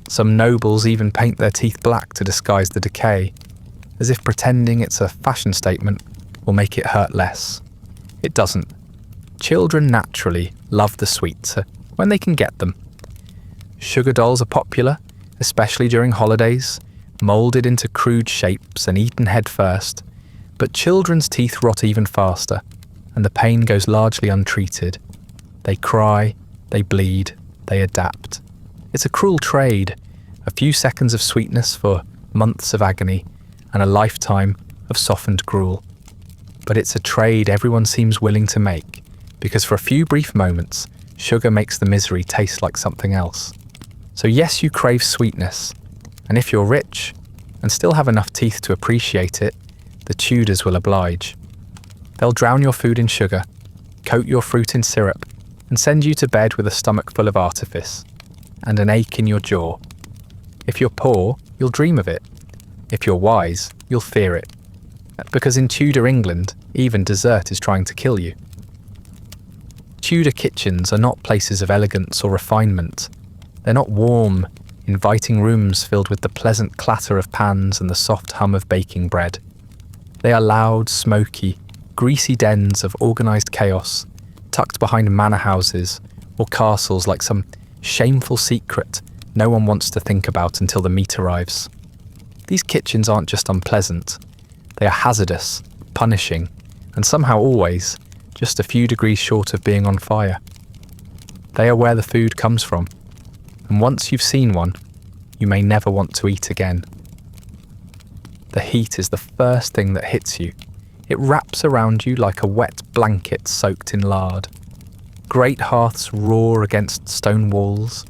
Some nobles even paint their teeth black to disguise the decay, as if pretending it's a fashion statement will make it hurt less. It doesn't. Children naturally love the sweets when they can get them. Sugar dolls are popular, especially during holidays, moulded into crude shapes and eaten head first, but children's teeth rot even faster, and the pain goes largely untreated. They cry, they bleed, they adapt. It's a cruel trade, a few seconds of sweetness for months of agony, and a lifetime of softened gruel. But it's a trade everyone seems willing to make, because for a few brief moments, sugar makes the misery taste like something else. So yes, you crave sweetness, and if you're rich, and still have enough teeth to appreciate it, the Tudors will oblige. They'll drown your food in sugar, coat your fruit in syrup, and send you to bed with a stomach full of artifice, and an ache in your jaw. If you're poor, you'll dream of it. If you're wise, you'll fear it. Because in Tudor England, even dessert is trying to kill you. Tudor kitchens are not places of elegance or refinement. They're not warm, inviting rooms filled with the pleasant clatter of pans and the soft hum of baking bread. They are loud, smoky, greasy dens of organised chaos, tucked behind manor houses or castles like some shameful secret no one wants to think about until the meat arrives. These kitchens aren't just unpleasant, they are hazardous, punishing, and somehow always just a few degrees short of being on fire. They are where the food comes from, and once you've seen one, you may never want to eat again. The heat is the first thing that hits you. It wraps around you like a wet blanket soaked in lard. Great hearths roar against stone walls,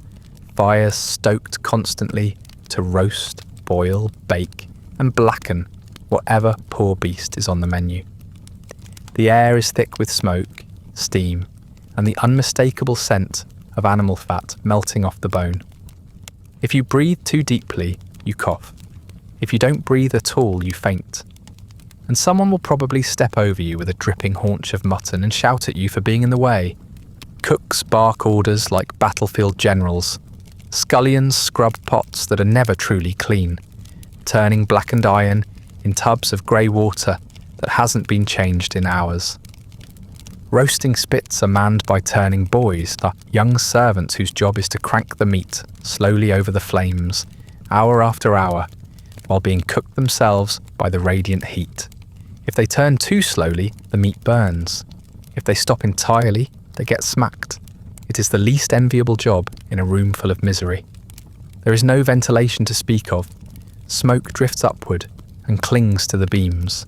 fires stoked constantly to roast, boil, bake, and blacken whatever poor beast is on the menu. The air is thick with smoke, steam, and the unmistakable scent of animal fat melting off the bone. If you breathe too deeply, you cough. If you don't breathe at all, you faint. And someone will probably step over you with a dripping haunch of mutton and shout at you for being in the way. Cooks bark orders like battlefield generals. Scullions scrub pots that are never truly clean, turning blackened iron in tubs of grey water that hasn't been changed in hours. Roasting spits are manned by turning boys, the young servants whose job is to crank the meat slowly over the flames, hour after hour, while being cooked themselves by the radiant heat. If they turn too slowly, the meat burns. If they stop entirely, they get smacked. It is the least enviable job in a room full of misery. There is no ventilation to speak of. Smoke drifts upward and clings to the beams,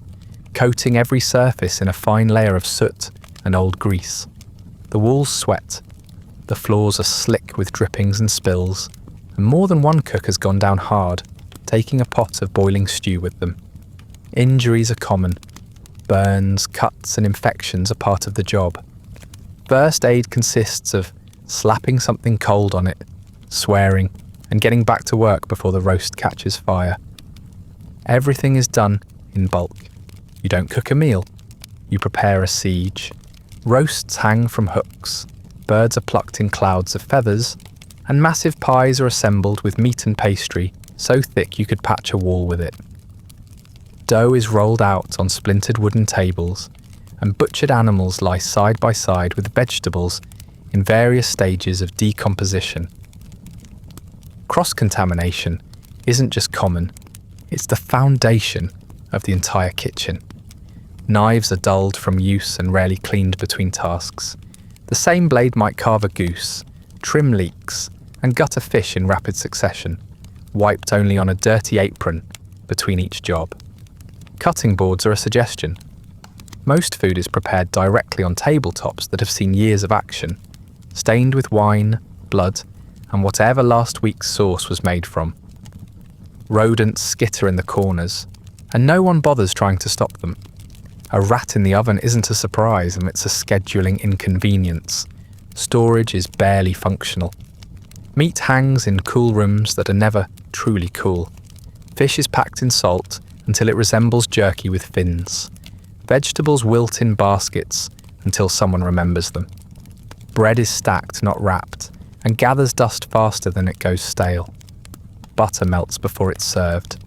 coating every surface in a fine layer of soot and old grease. The walls sweat. The floors are slick with drippings and spills, and more than one cook has gone down hard. taking a pot of boiling stew with them. Injuries are common. Burns, cuts and infections are part of the job. First aid consists of slapping something cold on it, swearing, and getting back to work before the roast catches fire. Everything is done in bulk. You don't cook a meal. You prepare a siege. Roasts hang from hooks. Birds are plucked in clouds of feathers, and massive pies are assembled with meat and pastry so thick you could patch a wall with it. Dough is rolled out on splintered wooden tables, and butchered animals lie side by side with vegetables in various stages of decomposition. Cross-contamination isn't just common, it's the foundation of the entire kitchen. Knives are dulled from use and rarely cleaned between tasks. The same blade might carve a goose, trim leeks, and gut a fish in rapid succession, wiped only on a dirty apron between each job. Cutting boards are a suggestion. Most food is prepared directly on tabletops that have seen years of action, stained with wine, blood, and whatever last week's sauce was made from. Rodents skitter in the corners, and no one bothers trying to stop them. A rat in the oven isn't a surprise amidst a scheduling inconvenience. Storage is barely functional. Meat hangs in cool rooms that are never truly cool. Fish is packed in salt until it resembles jerky with fins. Vegetables wilt in baskets until someone remembers them. Bread is stacked, not wrapped, and gathers dust faster than it goes stale. Butter melts before it's served.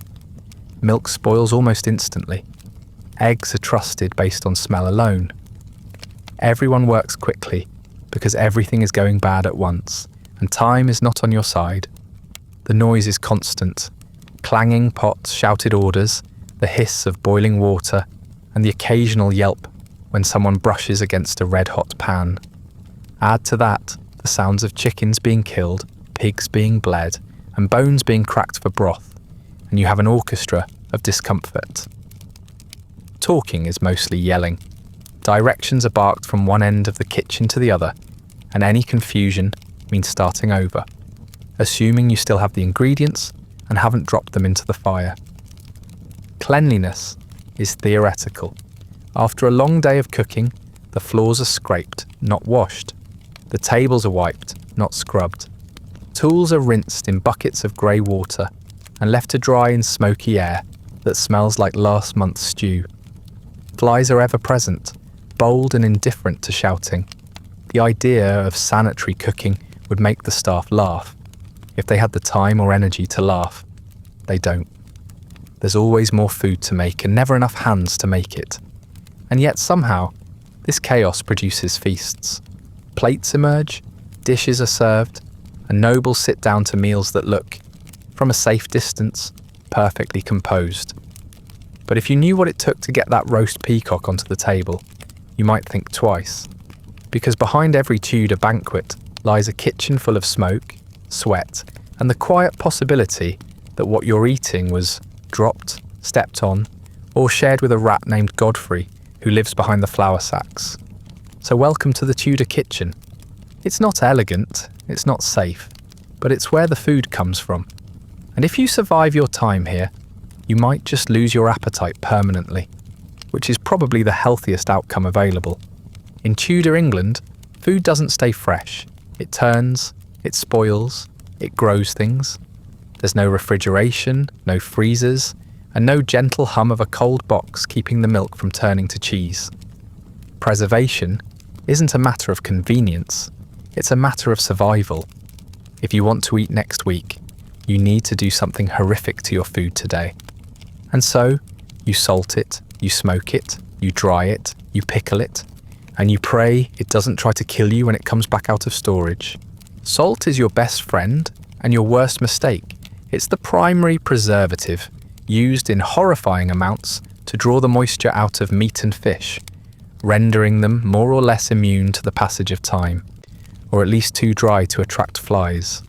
Milk spoils almost instantly. Eggs are trusted based on smell alone. Everyone works quickly because everything is going bad at once, and time is not on your side. The noise is constant. Clanging pots, shouted orders, the hiss of boiling water, and the occasional yelp when someone brushes against a red-hot pan. Add to that the sounds of chickens being killed, pigs being bled, and bones being cracked for broth, and you have an orchestra of discomfort. Talking is mostly yelling. Directions are barked from one end of the kitchen to the other, and any confusion means starting over, assuming you still have the ingredients and haven't dropped them into the fire. Cleanliness is theoretical. After a long day of cooking, the floors are scraped, not washed. The tables are wiped, not scrubbed. Tools are rinsed in buckets of grey water and left to dry in smoky air that smells like last month's stew. Flies are ever present, bold and indifferent to shouting. The idea of sanitary cooking would make the staff laugh, if they had the time or energy to laugh. They don't. There's always more food to make and never enough hands to make it. And yet somehow, this chaos produces feasts. Plates emerge, dishes are served, and nobles sit down to meals that look, from a safe distance, perfectly composed. But if you knew what it took to get that roast peacock onto the table, you might think twice. Because behind every Tudor banquet lies a kitchen full of smoke, sweat, and the quiet possibility that what you're eating was dropped, stepped on, or shared with a rat named Godfrey who lives behind the flour sacks. So welcome to the Tudor kitchen. It's not elegant, it's not safe, but it's where the food comes from. And if you survive your time here, you might just lose your appetite permanently, which is probably the healthiest outcome available. In Tudor England, food doesn't stay fresh. It turns, it spoils, it grows things. There's no refrigeration, no freezers, and no gentle hum of a cold box keeping the milk from turning to cheese. Preservation isn't a matter of convenience, it's a matter of survival. If you want to eat next week, you need to do something horrific to your food today. And so, you salt it, you smoke it, you dry it, you pickle it, and you pray it doesn't try to kill you when it comes back out of storage. Salt is your best friend and your worst mistake. It's the primary preservative, used in horrifying amounts to draw the moisture out of meat and fish, rendering them more or less immune to the passage of time, or at least too dry to attract flies.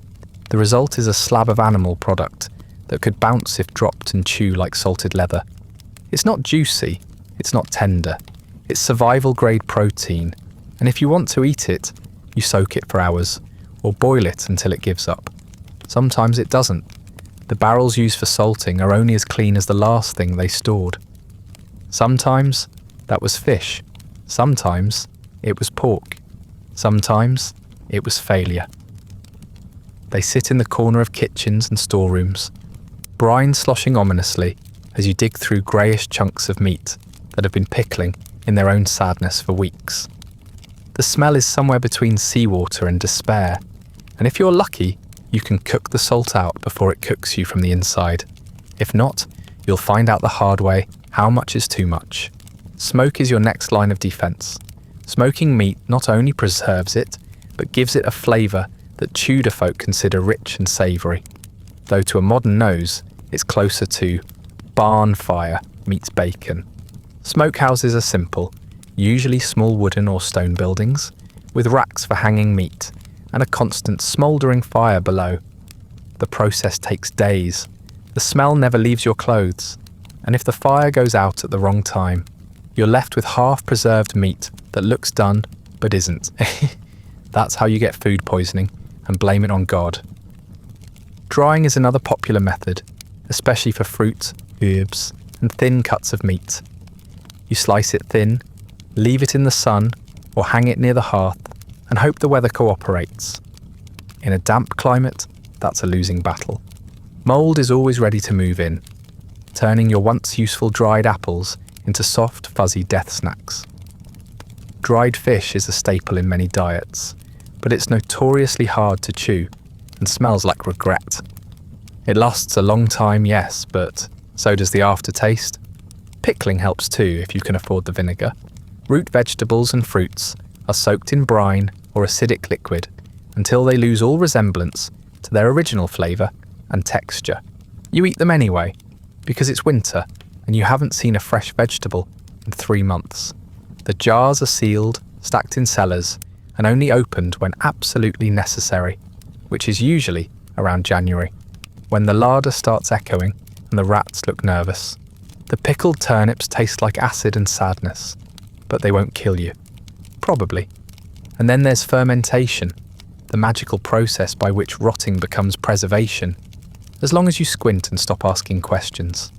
The result is a slab of animal product that could bounce if dropped and chew like salted leather. It's not juicy, it's not tender, it's survival-grade protein, and if you want to eat it, you soak it for hours, or boil it until it gives up. Sometimes it doesn't. The barrels used for salting are only as clean as the last thing they stored. Sometimes that was fish. Sometimes it was pork. Sometimes it was failure. They sit in the corner of kitchens and storerooms, brine sloshing ominously as you dig through greyish chunks of meat that have been pickling in their own sadness for weeks. The smell is somewhere between seawater and despair, and if you're lucky, you can cook the salt out before it cooks you from the inside. If not, you'll find out the hard way how much is too much. Smoke is your next line of defence. Smoking meat not only preserves it, but gives it a flavour that Tudor folk consider rich and savoury, though to a modern nose, it's closer to barn fire meets bacon. Smokehouses are simple, usually small wooden or stone buildings, with racks for hanging meat and a constant smouldering fire below. The process takes days. The smell never leaves your clothes, and if the fire goes out at the wrong time, you're left with half-preserved meat that looks done but isn't. That's how you get food poisoning, and blame it on God. Drying is another popular method, especially for fruit, herbs, and thin cuts of meat. You slice it thin, leave it in the sun, or hang it near the hearth, and hope the weather cooperates. In a damp climate, that's a losing battle. Mould is always ready to move in, turning your once useful dried apples into soft, fuzzy death snacks. Dried fish is a staple in many diets, but it's notoriously hard to chew and smells like regret. It lasts a long time, yes, but so does the aftertaste. Pickling helps too if you can afford the vinegar. Root vegetables and fruits are soaked in brine or acidic liquid until they lose all resemblance to their original flavour and texture. You eat them anyway, because it's winter and you haven't seen a fresh vegetable in 3 months. The jars are sealed, stacked in cellars, and only opened when absolutely necessary, which is usually around January, when the larder starts echoing and the rats look nervous. The pickled turnips taste like acid and sadness, but they won't kill you. Probably. And then there's fermentation, the magical process by which rotting becomes preservation, as long as you squint and stop asking questions.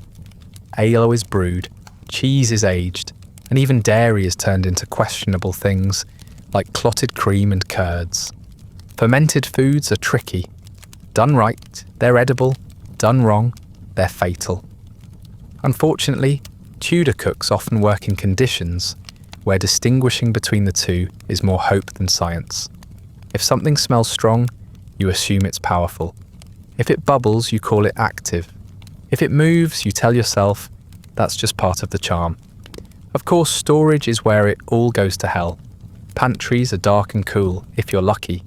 Ale is brewed, cheese is aged, and even dairy is turned into questionable things like clotted cream and curds. Fermented foods are tricky. Done right, they're edible. Done wrong, they're fatal. Unfortunately, Tudor cooks often work in conditions where distinguishing between the two is more hope than science. If something smells strong, you assume it's powerful. If it bubbles, you call it active. If it moves, you tell yourself that's just part of the charm. Of course, storage is where it all goes to hell. Pantries are dark and cool, if you're lucky.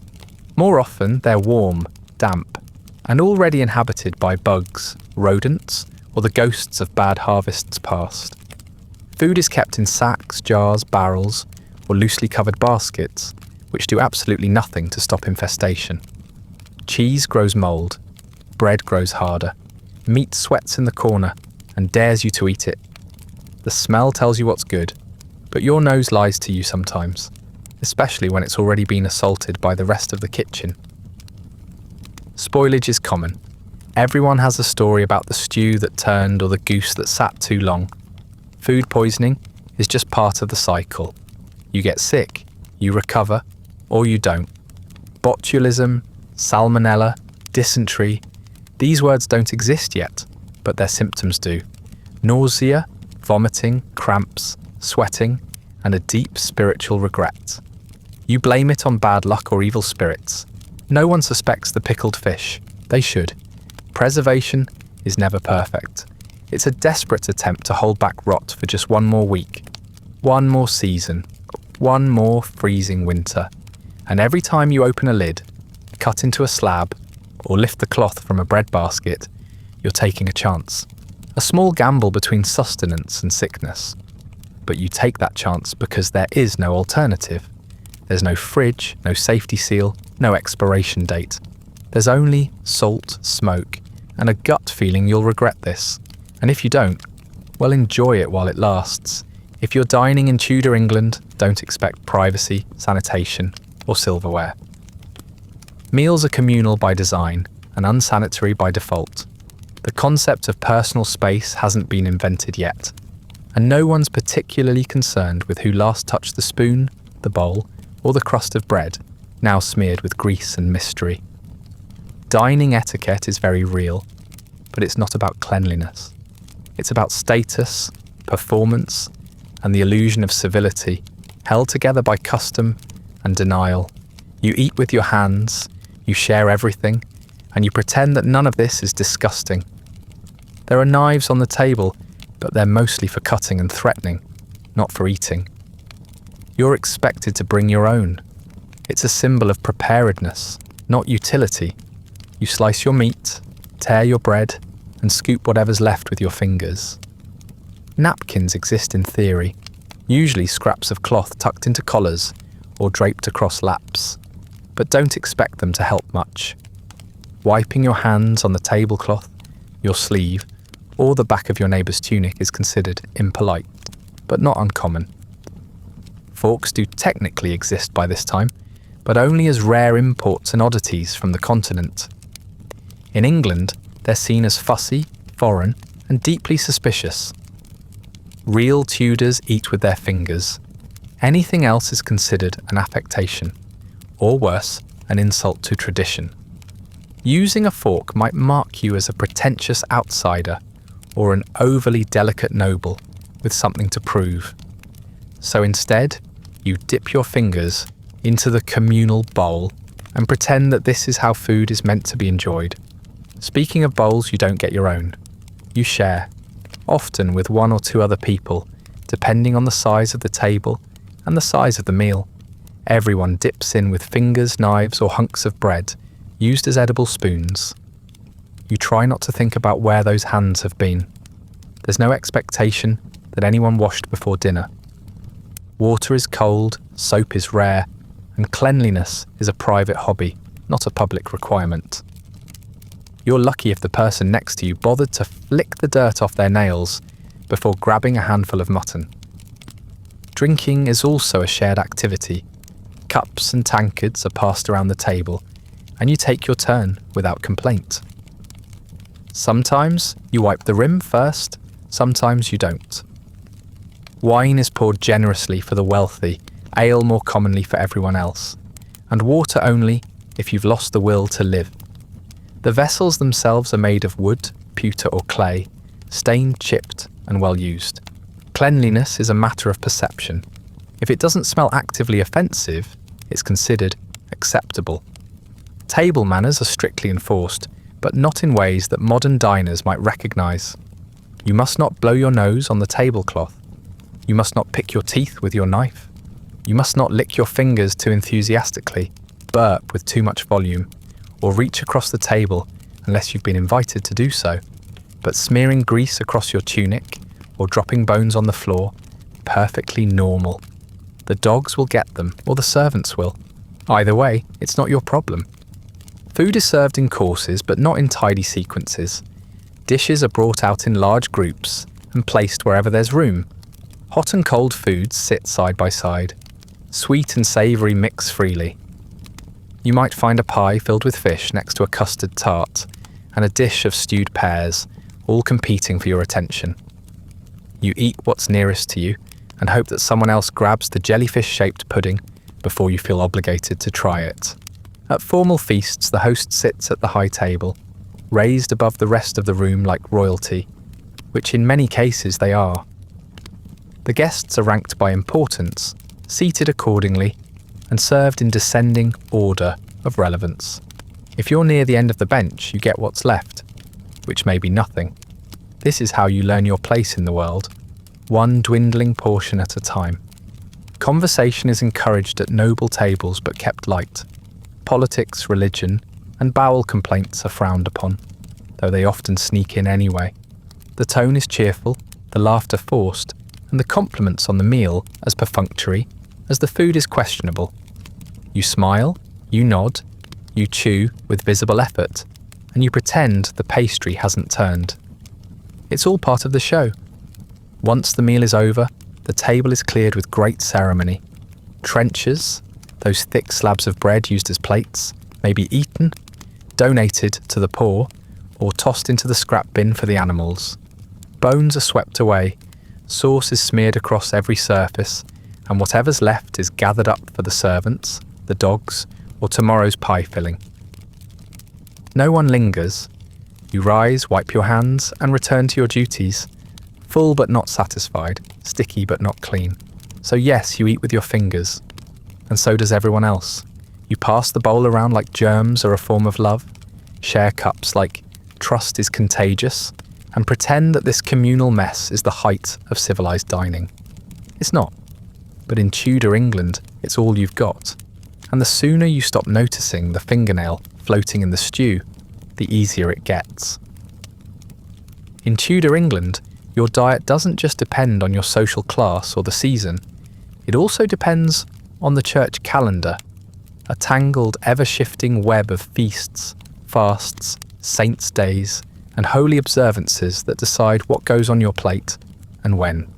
More often, they're warm, damp, and already inhabited by bugs, rodents, or the ghosts of bad harvests past. Food is kept in sacks, jars, barrels, or loosely covered baskets, which do absolutely nothing to stop infestation. Cheese grows mould, bread grows harder, meat sweats in the corner and dares you to eat it. The smell tells you what's good, but your nose lies to you sometimes, especially when it's already been assaulted by the rest of the kitchen. Spoilage is common. Everyone has a story about the stew that turned or the goose that sat too long. Food poisoning is just part of the cycle. You get sick, you recover, or you don't. Botulism, salmonella, dysentery, these words don't exist yet, but their symptoms do. Nausea, vomiting, cramps, sweating, and a deep spiritual regret. You blame it on bad luck or evil spirits. No one suspects the pickled fish. They should. Preservation is never perfect. It's a desperate attempt to hold back rot for just one more week, one more season, one more freezing winter. And every time you open a lid, cut into a slab, or lift the cloth from a bread basket, you're taking a chance. A small gamble between sustenance and sickness. But you take that chance because there is no alternative. There's no fridge, no safety seal, no expiration date. There's only salt, smoke, and a gut feeling you'll regret this. And if you don't, well, enjoy it while it lasts. If you're dining in Tudor England, don't expect privacy, sanitation, or silverware. Meals are communal by design and unsanitary by default. The concept of personal space hasn't been invented yet, and no one's particularly concerned with who last touched the spoon, the bowl, or the crust of bread, now smeared with grease and mystery. Dining etiquette is very real, but it's not about cleanliness. It's about status, performance, and the illusion of civility, held together by custom and denial. You eat with your hands, you share everything, and you pretend that none of this is disgusting. There are knives on the table, but they're mostly for cutting and threatening, not for eating. You're expected to bring your own. It's a symbol of preparedness, not utility. You slice your meat, tear your bread, and scoop whatever's left with your fingers. Napkins exist in theory, usually scraps of cloth tucked into collars or draped across laps, but don't expect them to help much. Wiping your hands on the tablecloth, your sleeve, or the back of your neighbour's tunic is considered impolite, but not uncommon. Forks do technically exist by this time, but only as rare imports and oddities from the continent. In England, they're seen as fussy, foreign, and deeply suspicious. Real Tudors eat with their fingers. Anything else is considered an affectation, or worse, an insult to tradition. Using a fork might mark you as a pretentious outsider or an overly delicate noble with something to prove. So instead, you dip your fingers into the communal bowl and pretend that this is how food is meant to be enjoyed. Speaking of bowls, you don't get your own. You share, often with one or two other people, depending on the size of the table and the size of the meal. Everyone dips in with fingers, knives, or hunks of bread, used as edible spoons. You try not to think about where those hands have been. There's no expectation that anyone washed before dinner. Water is cold, soap is rare, and cleanliness is a private hobby, not a public requirement. You're lucky if the person next to you bothered to flick the dirt off their nails before grabbing a handful of mutton. Drinking is also a shared activity. Cups and tankards are passed around the table, and you take your turn without complaint. Sometimes you wipe the rim first, sometimes you don't. Wine is poured generously for the wealthy, ale more commonly for everyone else, and water only if you've lost the will to live. The vessels themselves are made of wood, pewter or clay, stained, chipped and well used. Cleanliness is a matter of perception. If it doesn't smell actively offensive, it's considered acceptable. Table manners are strictly enforced, but not in ways that modern diners might recognise. You must not blow your nose on the tablecloth. You must not pick your teeth with your knife. You must not lick your fingers too enthusiastically, burp with too much volume, or reach across the table unless you've been invited to do so. But smearing grease across your tunic or dropping bones on the floor, perfectly normal. The dogs will get them, or the servants will. Either way, it's not your problem. Food is served in courses, but not in tidy sequences. Dishes are brought out in large groups and placed wherever there's room. Hot and cold foods sit side by side. Sweet and savoury mix freely. You might find a pie filled with fish next to a custard tart and a dish of stewed pears, all competing for your attention. You eat what's nearest to you and hope that someone else grabs the jellyfish-shaped pudding before you feel obligated to try it. At formal feasts, the host sits at the high table, raised above the rest of the room like royalty, which in many cases they are. The guests are ranked by importance, seated accordingly, and served in descending order of relevance. If you're near the end of the bench, you get what's left, which may be nothing. This is how you learn your place in the world, one dwindling portion at a time. Conversation is encouraged at noble tables but kept light. Politics, religion, and bowel complaints are frowned upon, though they often sneak in anyway. The tone is cheerful, the laughter forced, and the compliments on the meal as perfunctory as the food is questionable. You smile, you nod, you chew with visible effort, and you pretend the pastry hasn't turned. It's all part of the show. Once the meal is over, the table is cleared with great ceremony. Trenchers, those thick slabs of bread used as plates, may be eaten, donated to the poor, or tossed into the scrap bin for the animals. Bones are swept away, sauce is smeared across every surface, and whatever's left is gathered up for the servants, the dogs, or tomorrow's pie filling. No one lingers. You rise, wipe your hands, and return to your duties, full but not satisfied, sticky but not clean. So yes, you eat with your fingers, and so does everyone else. You pass the bowl around like germs are a form of love, share cups like trust is contagious, and pretend that this communal mess is the height of civilized dining. It's not, but in Tudor England, it's all you've got. And the sooner you stop noticing the fingernail floating in the stew, the easier it gets. In Tudor England, your diet doesn't just depend on your social class or the season, it also depends on the church calendar, a tangled, ever-shifting web of feasts, fasts, saints' days, and holy observances that decide what goes on your plate and when.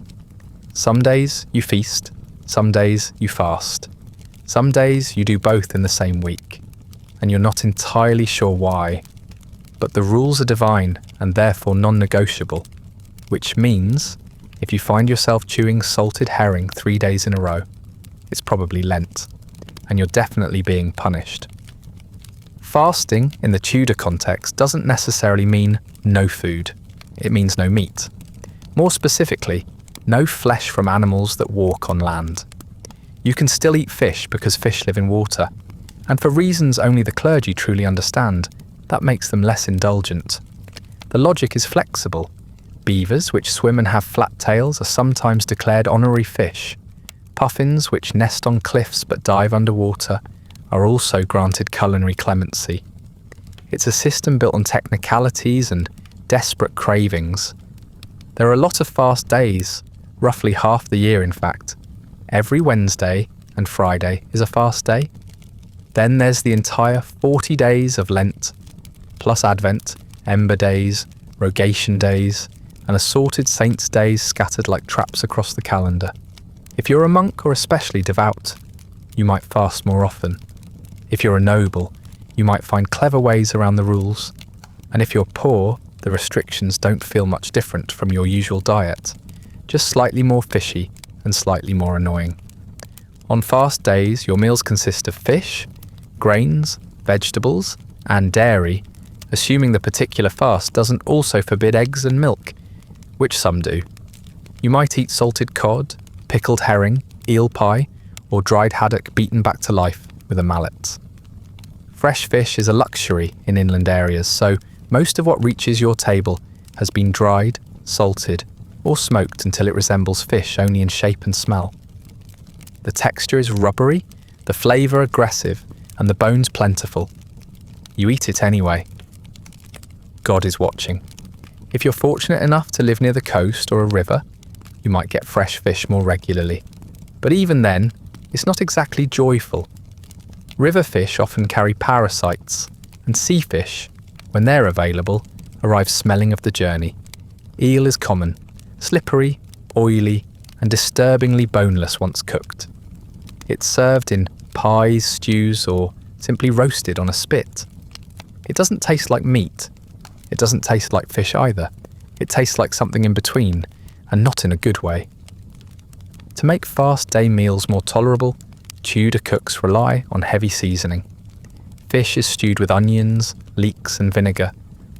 Some days you feast, some days you fast. Some days you do both in the same week, and you're not entirely sure why. But the rules are divine and therefore non-negotiable, which means if you find yourself chewing salted herring 3 days in a row, it's probably Lent, and you're definitely being punished. Fasting in the Tudor context doesn't necessarily mean no food. It means no meat. More specifically, no flesh from animals that walk on land. You can still eat fish because fish live in water, and for reasons only the clergy truly understand, that makes them less indulgent. The logic is flexible. Beavers, which swim and have flat tails, are sometimes declared honorary fish. Puffins, which nest on cliffs but dive underwater, are also granted culinary clemency. It's a system built on technicalities and desperate cravings. There are a lot of fast days, roughly half the year in fact. Every Wednesday and Friday is a fast day. Then there's the entire 40 days of Lent, plus Advent, Ember Days, Rogation Days, and assorted saints' days scattered like traps across the calendar. If you're a monk or especially devout, you might fast more often. If you're a noble, you might find clever ways around the rules. And if you're poor, the restrictions don't feel much different from your usual diet, just slightly more fishy and slightly more annoying. On fast days, your meals consist of fish, grains, vegetables, and dairy, assuming the particular fast doesn't also forbid eggs and milk, which some do. You might eat salted cod, pickled herring, eel pie, or dried haddock beaten back to life with a mallet. Fresh fish is a luxury in inland areas, so most of what reaches your table has been dried, salted, or smoked until it resembles fish only in shape and smell. The texture is rubbery, the flavour aggressive, and the bones plentiful. You eat it anyway. God is watching. If you're fortunate enough to live near the coast or a river, you might get fresh fish more regularly. But even then, it's not exactly joyful. River fish often carry parasites, and sea fish, when they're available, arrive smelling of the journey. Eel is common, slippery, oily, and disturbingly boneless once cooked. It's served in pies, stews, or simply roasted on a spit. It doesn't taste like meat. It doesn't taste like fish either. It tastes like something in between, and not in a good way. To make fast day meals more tolerable, Tudor cooks rely on heavy seasoning. Fish is stewed with onions, leeks and vinegar,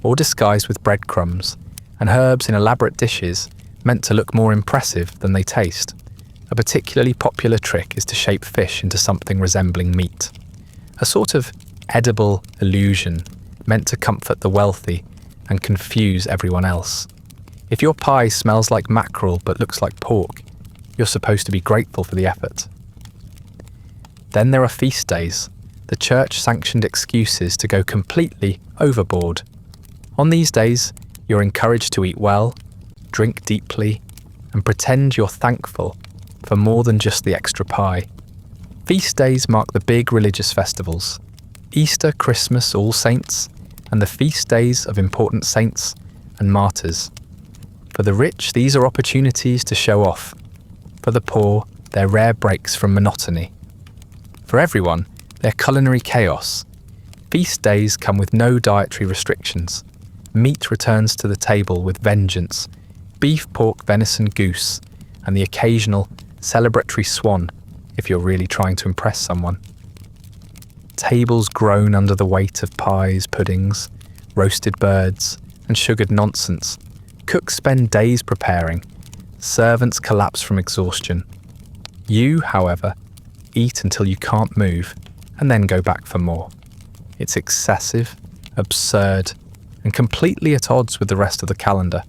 or disguised with breadcrumbs, and herbs in elaborate dishes meant to look more impressive than they taste. A particularly popular trick is to shape fish into something resembling meat. A sort of edible illusion meant to comfort the wealthy and confuse everyone else. If your pie smells like mackerel but looks like pork, you're supposed to be grateful for the effort. Then there are feast days, the church-sanctioned excuses to go completely overboard. On these days, you're encouraged to eat well, drink deeply, and pretend you're thankful for more than just the extra pie. Feast days mark the big religious festivals: Easter, Christmas, All Saints, and the feast days of important saints and martyrs. For the rich, these are opportunities to show off. For the poor, they're rare breaks from monotony. For everyone, they're culinary chaos. Feast days come with no dietary restrictions. Meat returns to the table with vengeance. Beef, pork, venison, goose, and the occasional celebratory swan if you're really trying to impress someone. Tables groan under the weight of pies, puddings, roasted birds, and sugared nonsense. Cooks spend days preparing. Servants collapse from exhaustion. You, however, eat until you can't move and then go back for more. It's excessive, absurd, and completely at odds with the rest of the calendar.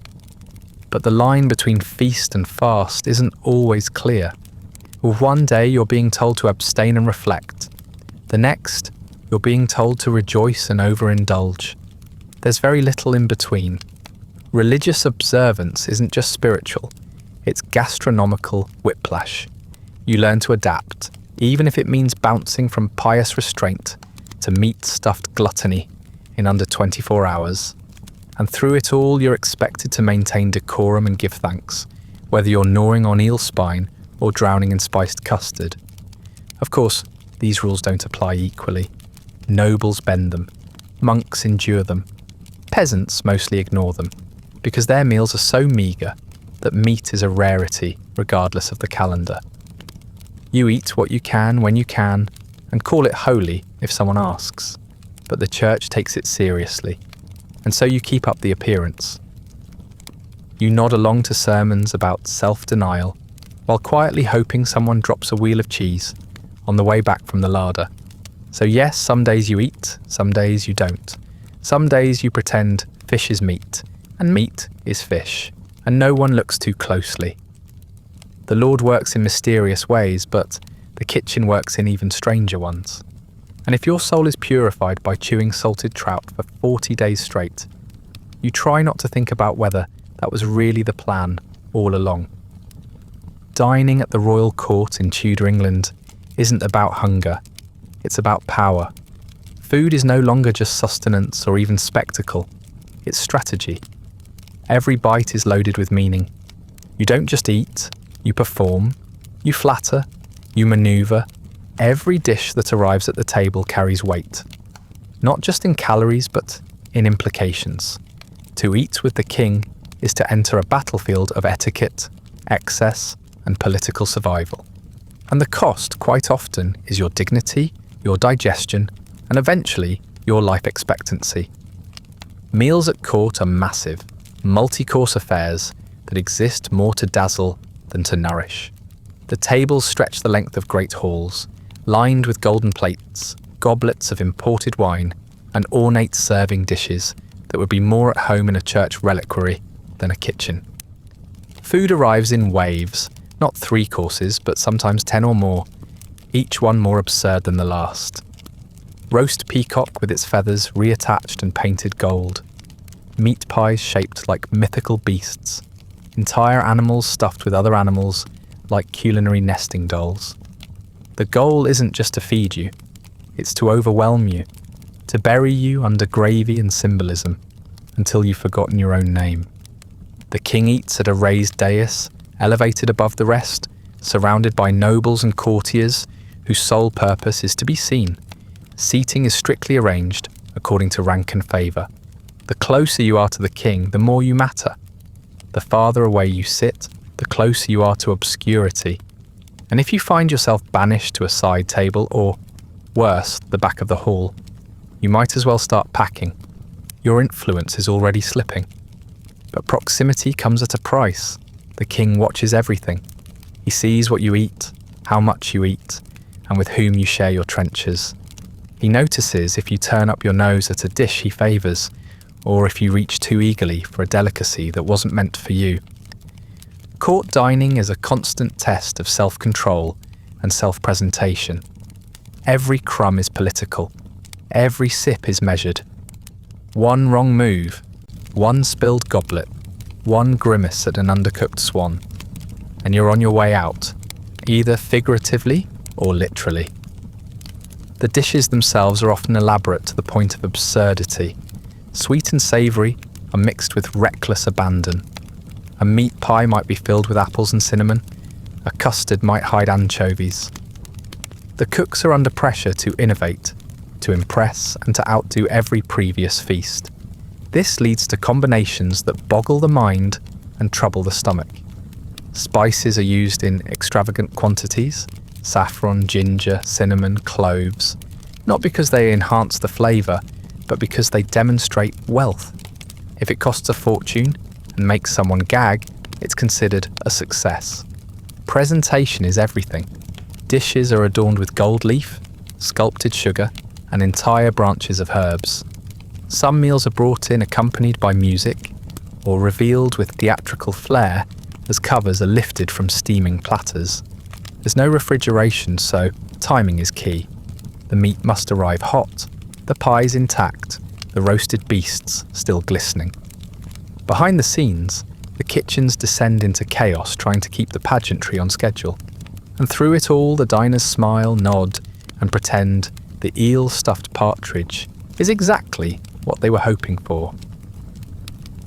But the line between feast and fast isn't always clear. One day you're being told to abstain and reflect. The next, you're being told to rejoice and overindulge. There's very little in between. Religious observance isn't just spiritual, it's gastronomical whiplash. You learn to adapt, even if it means bouncing from pious restraint to meat-stuffed gluttony in under 24 hours. And through it all, you're expected to maintain decorum and give thanks, whether you're gnawing on eel spine or drowning in spiced custard. Of course, these rules don't apply equally. Nobles bend them, monks endure them, peasants mostly ignore them, because their meals are so meagre that meat is a rarity regardless of the calendar. You eat what you can when you can, and call it holy if someone asks, but the church takes it seriously, and so you keep up the appearance. You nod along to sermons about self-denial, while quietly hoping someone drops a wheel of cheese on the way back from the larder. So yes, some days you eat, some days you don't. Some days you pretend fish is meat, and meat is fish, and no one looks too closely. The Lord works in mysterious ways, but the kitchen works in even stranger ones. And if your soul is purified by chewing salted trout for 40 days straight, you try not to think about whether that was really the plan all along. Dining at the royal court in Tudor England isn't about hunger, it's about power. Food is no longer just sustenance or even spectacle, it's strategy. Every bite is loaded with meaning. You don't just eat, you perform, you flatter, you maneuver. Every dish that arrives at the table carries weight, not just in calories but in implications. To eat with the king is to enter a battlefield of etiquette, excess, and political survival. And the cost, quite often, is your dignity, your digestion, and eventually your life expectancy. Meals at court are massive, multi-course affairs that exist more to dazzle than to nourish. The tables stretch the length of great halls, lined with golden plates, goblets of imported wine, and ornate serving dishes that would be more at home in a church reliquary than a kitchen. Food arrives in waves, not 3 courses, but sometimes 10 or more, each one more absurd than the last. Roast peacock with its feathers reattached and painted gold. Meat pies shaped like mythical beasts. Entire animals stuffed with other animals like culinary nesting dolls. The goal isn't just to feed you, it's to overwhelm you, to bury you under gravy and symbolism until you've forgotten your own name. The king eats at a raised dais, elevated above the rest, surrounded by nobles and courtiers whose sole purpose is to be seen. Seating is strictly arranged according to rank and favour. The closer you are to the king, the more you matter. The farther away you sit, the closer you are to obscurity. And if you find yourself banished to a side table or, worse, the back of the hall, you might as well start packing. Your influence is already slipping. But proximity comes at a price. The king watches everything. He sees what you eat, how much you eat, and with whom you share your trenches. He notices if you turn up your nose at a dish he favours, or if you reach too eagerly for a delicacy that wasn't meant for you. Court dining is a constant test of self-control and self-presentation. Every crumb is political. Every sip is measured. One wrong move, one spilled goblet, one grimace at an undercooked swan, and you're on your way out, either figuratively or literally. The dishes themselves are often elaborate to the point of absurdity. Sweet and savoury are mixed with reckless abandon. A meat pie might be filled with apples and cinnamon. A custard might hide anchovies. The cooks are under pressure to innovate, to impress, and to outdo every previous feast. This leads to combinations that boggle the mind and trouble the stomach. Spices are used in extravagant quantities: saffron, ginger, cinnamon, cloves, not because they enhance the flavour, but because they demonstrate wealth. If it costs a fortune and makes someone gag, it's considered a success. Presentation is everything. Dishes are adorned with gold leaf, sculpted sugar, and entire branches of herbs. Some meals are brought in accompanied by music, or revealed with theatrical flair as covers are lifted from steaming platters. There's no refrigeration, so timing is key. The meat must arrive hot, the pies intact, the roasted beasts still glistening. Behind the scenes, the kitchens descend into chaos trying to keep the pageantry on schedule. And through it all, the diners smile, nod, and pretend the eel-stuffed partridge is exactly what they were hoping for.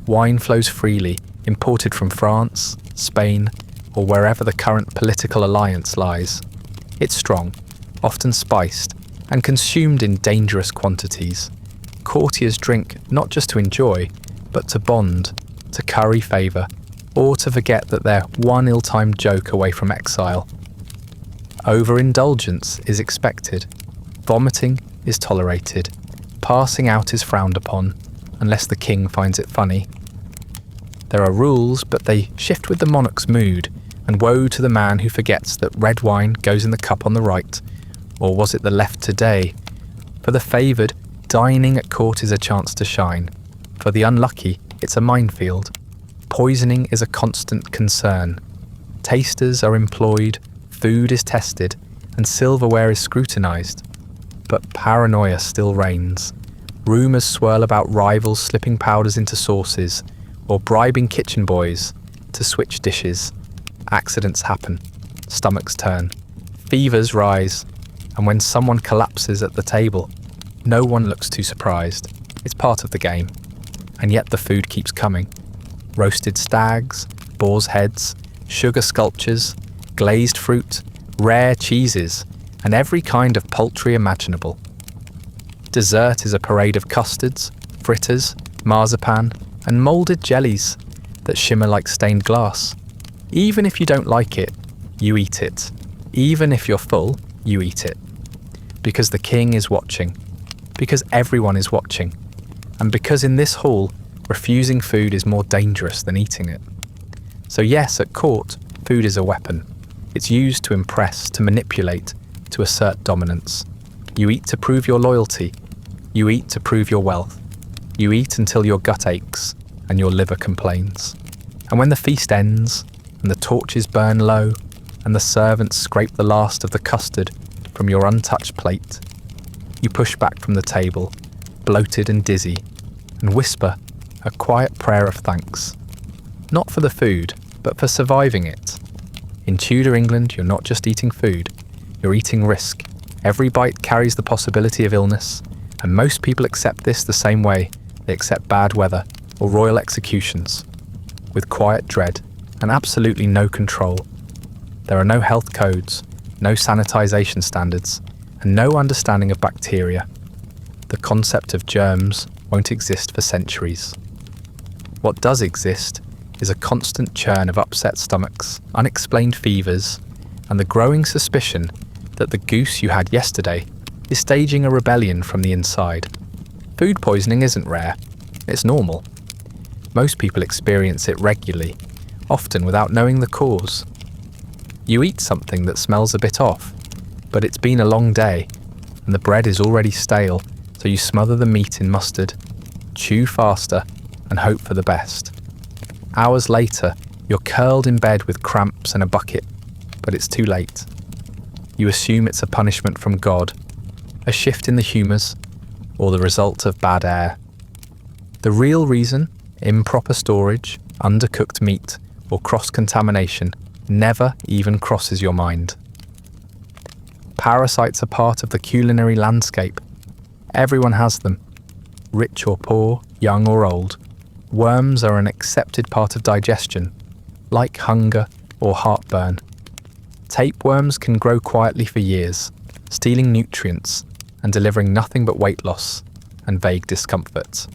Wine flows freely, imported from France, Spain, or wherever the current political alliance lies. It's strong, often spiced, and consumed in dangerous quantities. Courtiers drink not just to enjoy, but to bond, to curry favour, or to forget that they're one ill-timed joke away from exile. Overindulgence is expected. Vomiting is tolerated. Passing out is frowned upon, unless the king finds it funny. There are rules, but they shift with the monarch's mood, and woe to the man who forgets that red wine goes in the cup on the right, or was it the left today? For the favoured, dining at court is a chance to shine. For the unlucky, it's a minefield. Poisoning is a constant concern. Tasters are employed, food is tested, and silverware is scrutinised. But paranoia still reigns. Rumours swirl about rivals slipping powders into sauces, or bribing kitchen boys to switch dishes. Accidents happen. Stomachs turn. Fevers rise. And when someone collapses at the table, no one looks too surprised. It's part of the game. And yet the food keeps coming. Roasted stags, boar's heads, sugar sculptures, glazed fruit, rare cheeses, and every kind of poultry imaginable. Dessert is a parade of custards, fritters, marzipan, and moulded jellies that shimmer like stained glass. Even if you don't like it, you eat it. Even if you're full, you eat it. Because the king is watching. Because everyone is watching. And because in this hall, refusing food is more dangerous than eating it. So yes, at court, food is a weapon. It's used to impress, to manipulate, to assert dominance. You eat to prove your loyalty. You eat to prove your wealth. You eat until your gut aches and your liver complains. And when the feast ends, and the torches burn low, and the servants scrape the last of the custard from your untouched plate, you push back from the table, bloated and dizzy, and whisper a quiet prayer of thanks. Not for the food, but for surviving it. In Tudor England, you're not just eating food, you're eating risk. Every bite carries the possibility of illness, and most people accept this the same way they accept bad weather or royal executions, with quiet dread and absolutely no control. There are no health codes, no sanitization standards, and no understanding of bacteria. The concept of germs won't exist for centuries. What does exist is a constant churn of upset stomachs, unexplained fevers, and the growing suspicion that the goose you had yesterday is staging a rebellion from the inside. Food poisoning isn't rare, it's normal. Most people experience it regularly, often without knowing the cause. You eat something that smells a bit off, but it's been a long day, and the bread is already stale, so you smother the meat in mustard, chew faster, and hope for the best. Hours later, you're curled in bed with cramps and a bucket, but it's too late. You assume it's a punishment from God, a shift in the humours, or the result of bad air. The real reason, improper storage, undercooked meat, or cross-contamination, never even crosses your mind. Parasites are part of the culinary landscape. Everyone has them, rich or poor, young or old. Worms are an accepted part of digestion, like hunger or heartburn. Tapeworms can grow quietly for years, stealing nutrients and delivering nothing but weight loss and vague discomfort.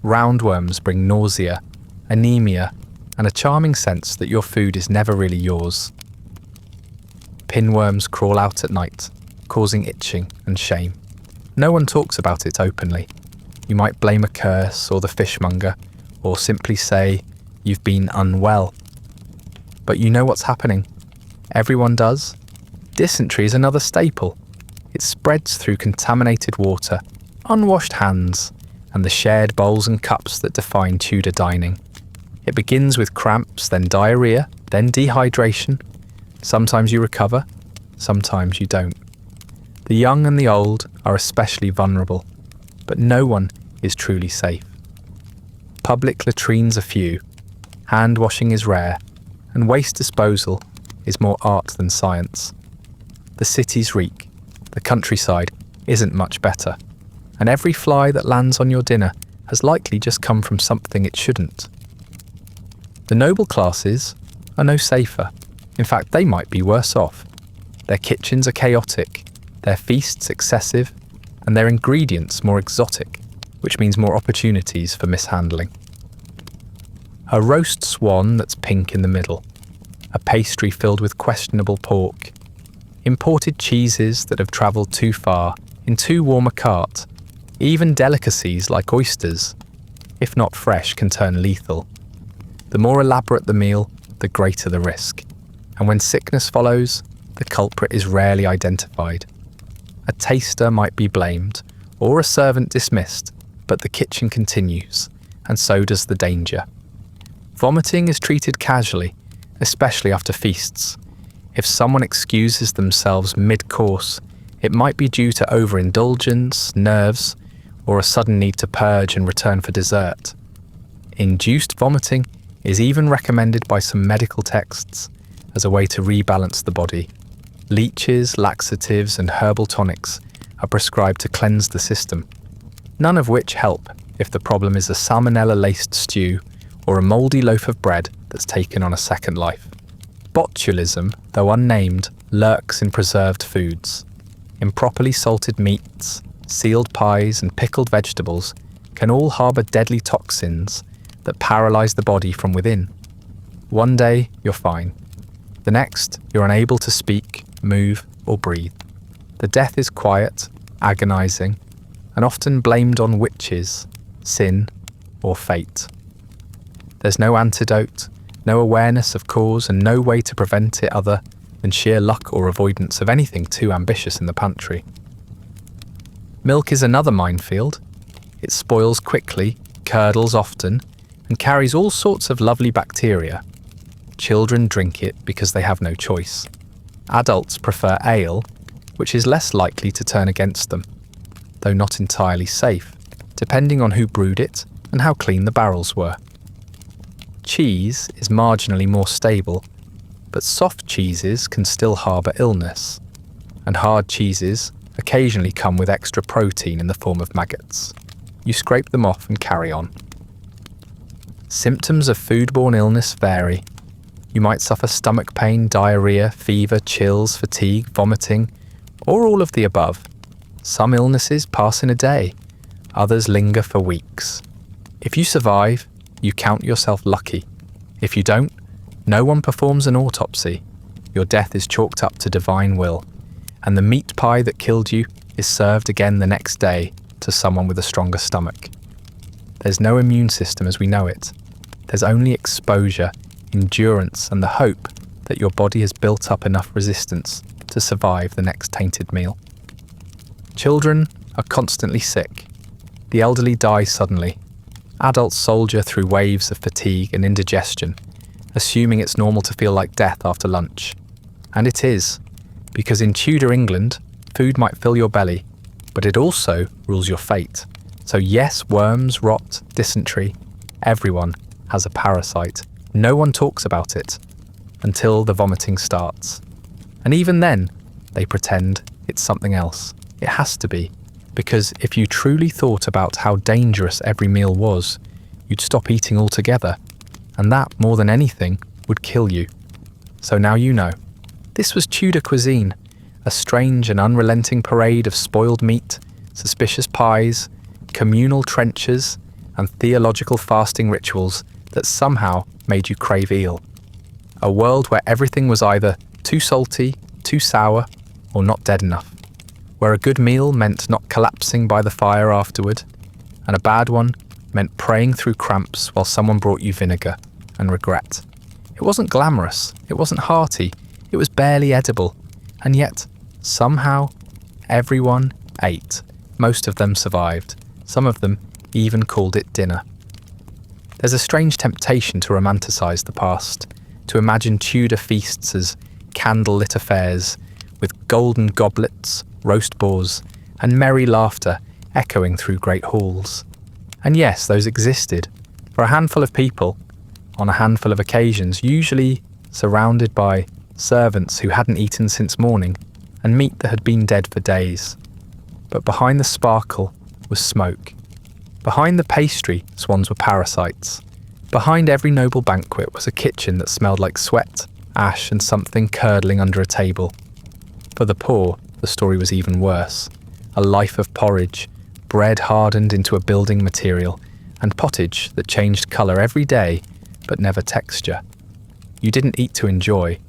Roundworms bring nausea, anemia, and a charming sense that your food is never really yours. Pinworms crawl out at night, causing itching and shame. No one talks about it openly. You might blame a curse or the fishmonger, or simply say, "You've been unwell." But you know what's happening. Everyone does. Dysentery is another staple. It spreads through contaminated water, unwashed hands, and the shared bowls and cups that define Tudor dining. It begins with cramps, then diarrhea, then dehydration. Sometimes you recover, sometimes you don't. The young and the old are especially vulnerable, but no one is truly safe. Public latrines are few, hand washing is rare, and waste disposal is more art than science. The cities reek, the countryside isn't much better, and every fly that lands on your dinner has likely just come from something it shouldn't. The noble classes are no safer. In fact, they might be worse off. Their kitchens are chaotic, their feasts excessive, and their ingredients more exotic, which means more opportunities for mishandling. A roast swan that's pink in the middle, a pastry filled with questionable pork, imported cheeses that have travelled too far in too warm a cart, even delicacies like oysters, if not fresh, can turn lethal. The more elaborate the meal, the greater the risk. And when sickness follows, the culprit is rarely identified. A taster might be blamed, or a servant dismissed, but the kitchen continues, and so does the danger. Vomiting is treated casually, especially after feasts. If someone excuses themselves mid-course, it might be due to overindulgence, nerves, or a sudden need to purge and return for dessert. Induced vomiting is even recommended by some medical texts as a way to rebalance the body. Leeches, laxatives, and herbal tonics are prescribed to cleanse the system, none of which help if the problem is a salmonella-laced stew or a mouldy loaf of bread that's taken on a second life. Botulism, though unnamed, lurks in preserved foods. Improperly salted meats, sealed pies, and pickled vegetables can all harbour deadly toxins that paralyse the body from within. One day, you're fine. The next, you're unable to speak, move, or breathe. The death is quiet, agonising, and often blamed on witches, sin, or fate. There's no antidote, no awareness of cause, and no way to prevent it other than sheer luck or avoidance of anything too ambitious in the pantry. Milk is another minefield. It spoils quickly, curdles often, and carries all sorts of lovely bacteria. Children drink it because they have no choice. Adults prefer ale, which is less likely to turn against them, though not entirely safe, depending on who brewed it and how clean the barrels were. Cheese is marginally more stable, but soft cheeses can still harbour illness, and hard cheeses occasionally come with extra protein in the form of maggots. You scrape them off and carry on. Symptoms of foodborne illness vary. You might suffer stomach pain, diarrhea, fever, chills, fatigue, vomiting, or all of the above. Some illnesses pass in a day, others linger for weeks. If you survive, you count yourself lucky. If you don't, no one performs an autopsy. Your death is chalked up to divine will, and the meat pie that killed you is served again the next day to someone with a stronger stomach. There's no immune system as we know it. There's only exposure, endurance, and the hope that your body has built up enough resistance to survive the next tainted meal. Children are constantly sick. The elderly die suddenly. Adults soldier through waves of fatigue and indigestion, assuming it's normal to feel like death after lunch. And it is, because in Tudor England, food might fill your belly, but it also rules your fate. So yes, worms, rot, dysentery, everyone has a parasite. No one talks about it until the vomiting starts. And even then, they pretend it's something else. It has to be, because if you truly thought about how dangerous every meal was, you'd stop eating altogether, and that, more than anything, would kill you. So now you know. This was Tudor cuisine, a strange and unrelenting parade of spoiled meat, suspicious pies, communal trenchers, and theological fasting rituals that somehow made you crave eel. A world where everything was either too salty, too sour, or not dead enough. Where a good meal meant not collapsing by the fire afterward, and a bad one meant praying through cramps while someone brought you vinegar and regret. It wasn't glamorous, it wasn't hearty, it was barely edible, and yet, somehow, everyone ate. Most of them survived. Some of them even called it dinner. There's a strange temptation to romanticize the past, to imagine Tudor feasts as candle-lit affairs, with golden goblets, roast boars, and merry laughter echoing through great halls. And yes, those existed, for a handful of people, on a handful of occasions, usually surrounded by servants who hadn't eaten since morning, and meat that had been dead for days. But behind the sparkle was smoke. Behind the pastry, swans were parasites. Behind every noble banquet was a kitchen that smelled like sweat, ash, and something curdling under a table. For the poor, the story was even worse. A life of porridge, bread hardened into a building material, and pottage that changed colour every day, but never texture. You didn't eat to enjoy.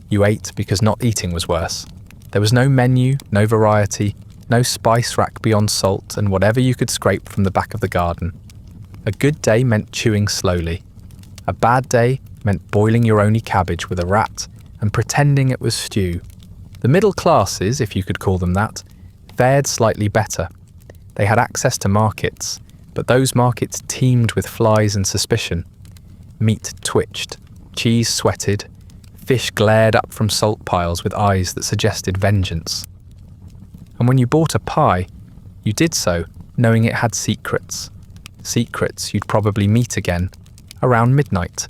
You ate because not eating was worse. There was no menu, no variety, no spice rack beyond salt and whatever you could scrape from the back of the garden. A good day meant chewing slowly. A bad day meant boiling your only cabbage with a rat and pretending it was stew. The middle classes, if you could call them that, fared slightly better. They had access to markets, but those markets teemed with flies and suspicion. Meat twitched, cheese sweated, fish glared up from salt piles with eyes that suggested vengeance. And when you bought a pie, you did so knowing it had secrets. Secrets you'd probably meet again around midnight,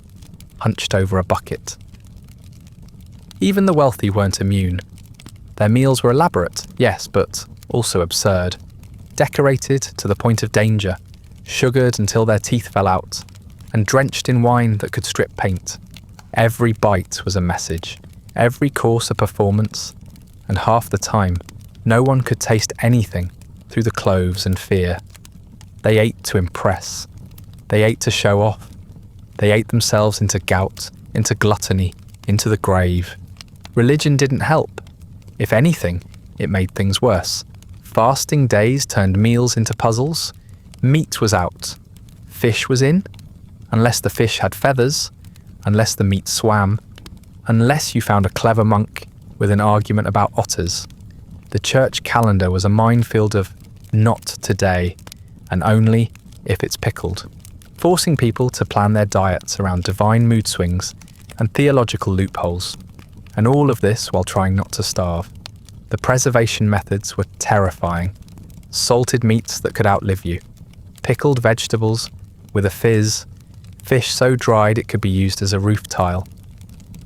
hunched over a bucket. Even the wealthy weren't immune. Their meals were elaborate, yes, but also absurd. Decorated to the point of danger, sugared until their teeth fell out, and drenched in wine that could strip paint. Every bite was a message, every course a performance, and half the time, no one could taste anything through the cloves and fear. They ate to impress. They ate to show off. They ate themselves into gout, into gluttony, into the grave. Religion didn't help. If anything, it made things worse. Fasting days turned meals into puzzles. Meat was out. Fish was in. Unless the fish had feathers. Unless the meat swam. Unless you found a clever monk with an argument about otters. The church calendar was a minefield of not today, and only if it's pickled, forcing people to plan their diets around divine mood swings and theological loopholes, and all of this while trying not to starve. The preservation methods were terrifying. Salted meats that could outlive you, pickled vegetables with a fizz, fish so dried it could be used as a roof tile.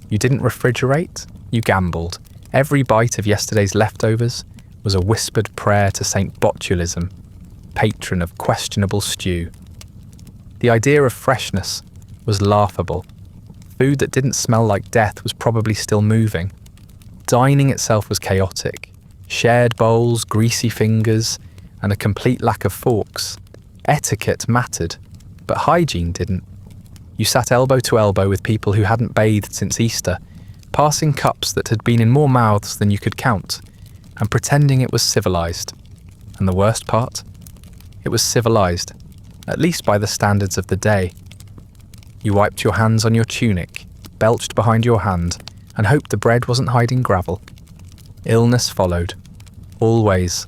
You didn't refrigerate, you gambled. Every bite of yesterday's leftovers was a whispered prayer to Saint Botulism, patron of questionable stew. The idea of freshness was laughable. Food that didn't smell like death was probably still moving. Dining itself was chaotic. Shared bowls, greasy fingers, and a complete lack of forks. Etiquette mattered, but hygiene didn't. You sat elbow to elbow with people who hadn't bathed since Easter, passing cups that had been in more mouths than you could count, and pretending it was civilized. And the worst part? It was civilized, at least by the standards of the day. You wiped your hands on your tunic, belched behind your hand, and hoped the bread wasn't hiding gravel. Illness followed. Always.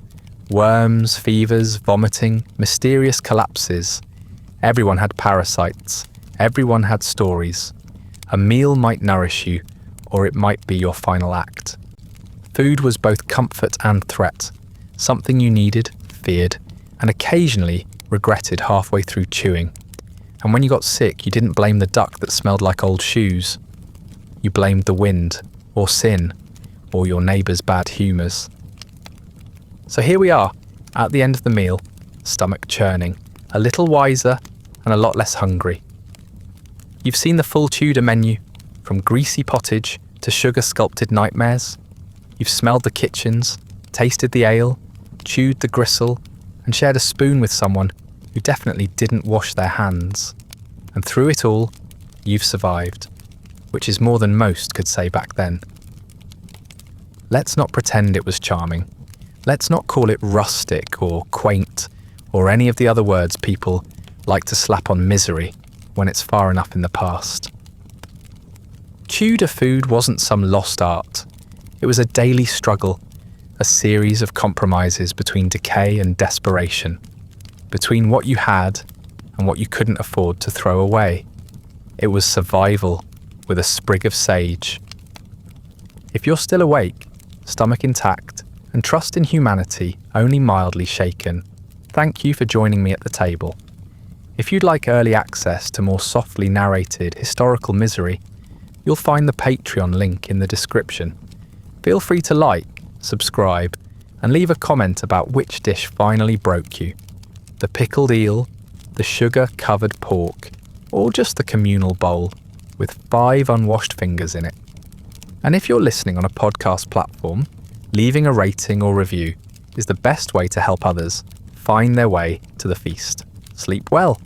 Worms, fevers, vomiting, mysterious collapses. Everyone had parasites. Everyone had stories. A meal might nourish you, or it might be your final act. Food was both comfort and threat, something you needed, feared, and occasionally regretted halfway through chewing. And when you got sick, you didn't blame the duck that smelled like old shoes. You blamed the wind, or sin, or your neighbour's bad humours. So here we are, at the end of the meal, stomach churning, a little wiser and a lot less hungry. You've seen the full Tudor menu, from greasy pottage to sugar-sculpted nightmares. You've smelled the kitchens, tasted the ale, chewed the gristle, and shared a spoon with someone who definitely didn't wash their hands. And through it all, you've survived, which is more than most could say back then. Let's not pretend it was charming. Let's not call it rustic or quaint or any of the other words people like to slap on misery when it's far enough in the past. Tudor food wasn't some lost art. It was a daily struggle, a series of compromises between decay and desperation, between what you had and what you couldn't afford to throw away. It was survival with a sprig of sage. If you're still awake, stomach intact, and trust in humanity only mildly shaken, thank you for joining me at the table. If you'd like early access to more softly narrated historical misery, you'll find the Patreon link in the description. Feel free to like, subscribe, and leave a comment about which dish finally broke you. The pickled eel, the sugar-covered pork, or just the communal bowl with 5 unwashed fingers in it. And if you're listening on a podcast platform, leaving a rating or review is the best way to help others find their way to the feast. Sleep well.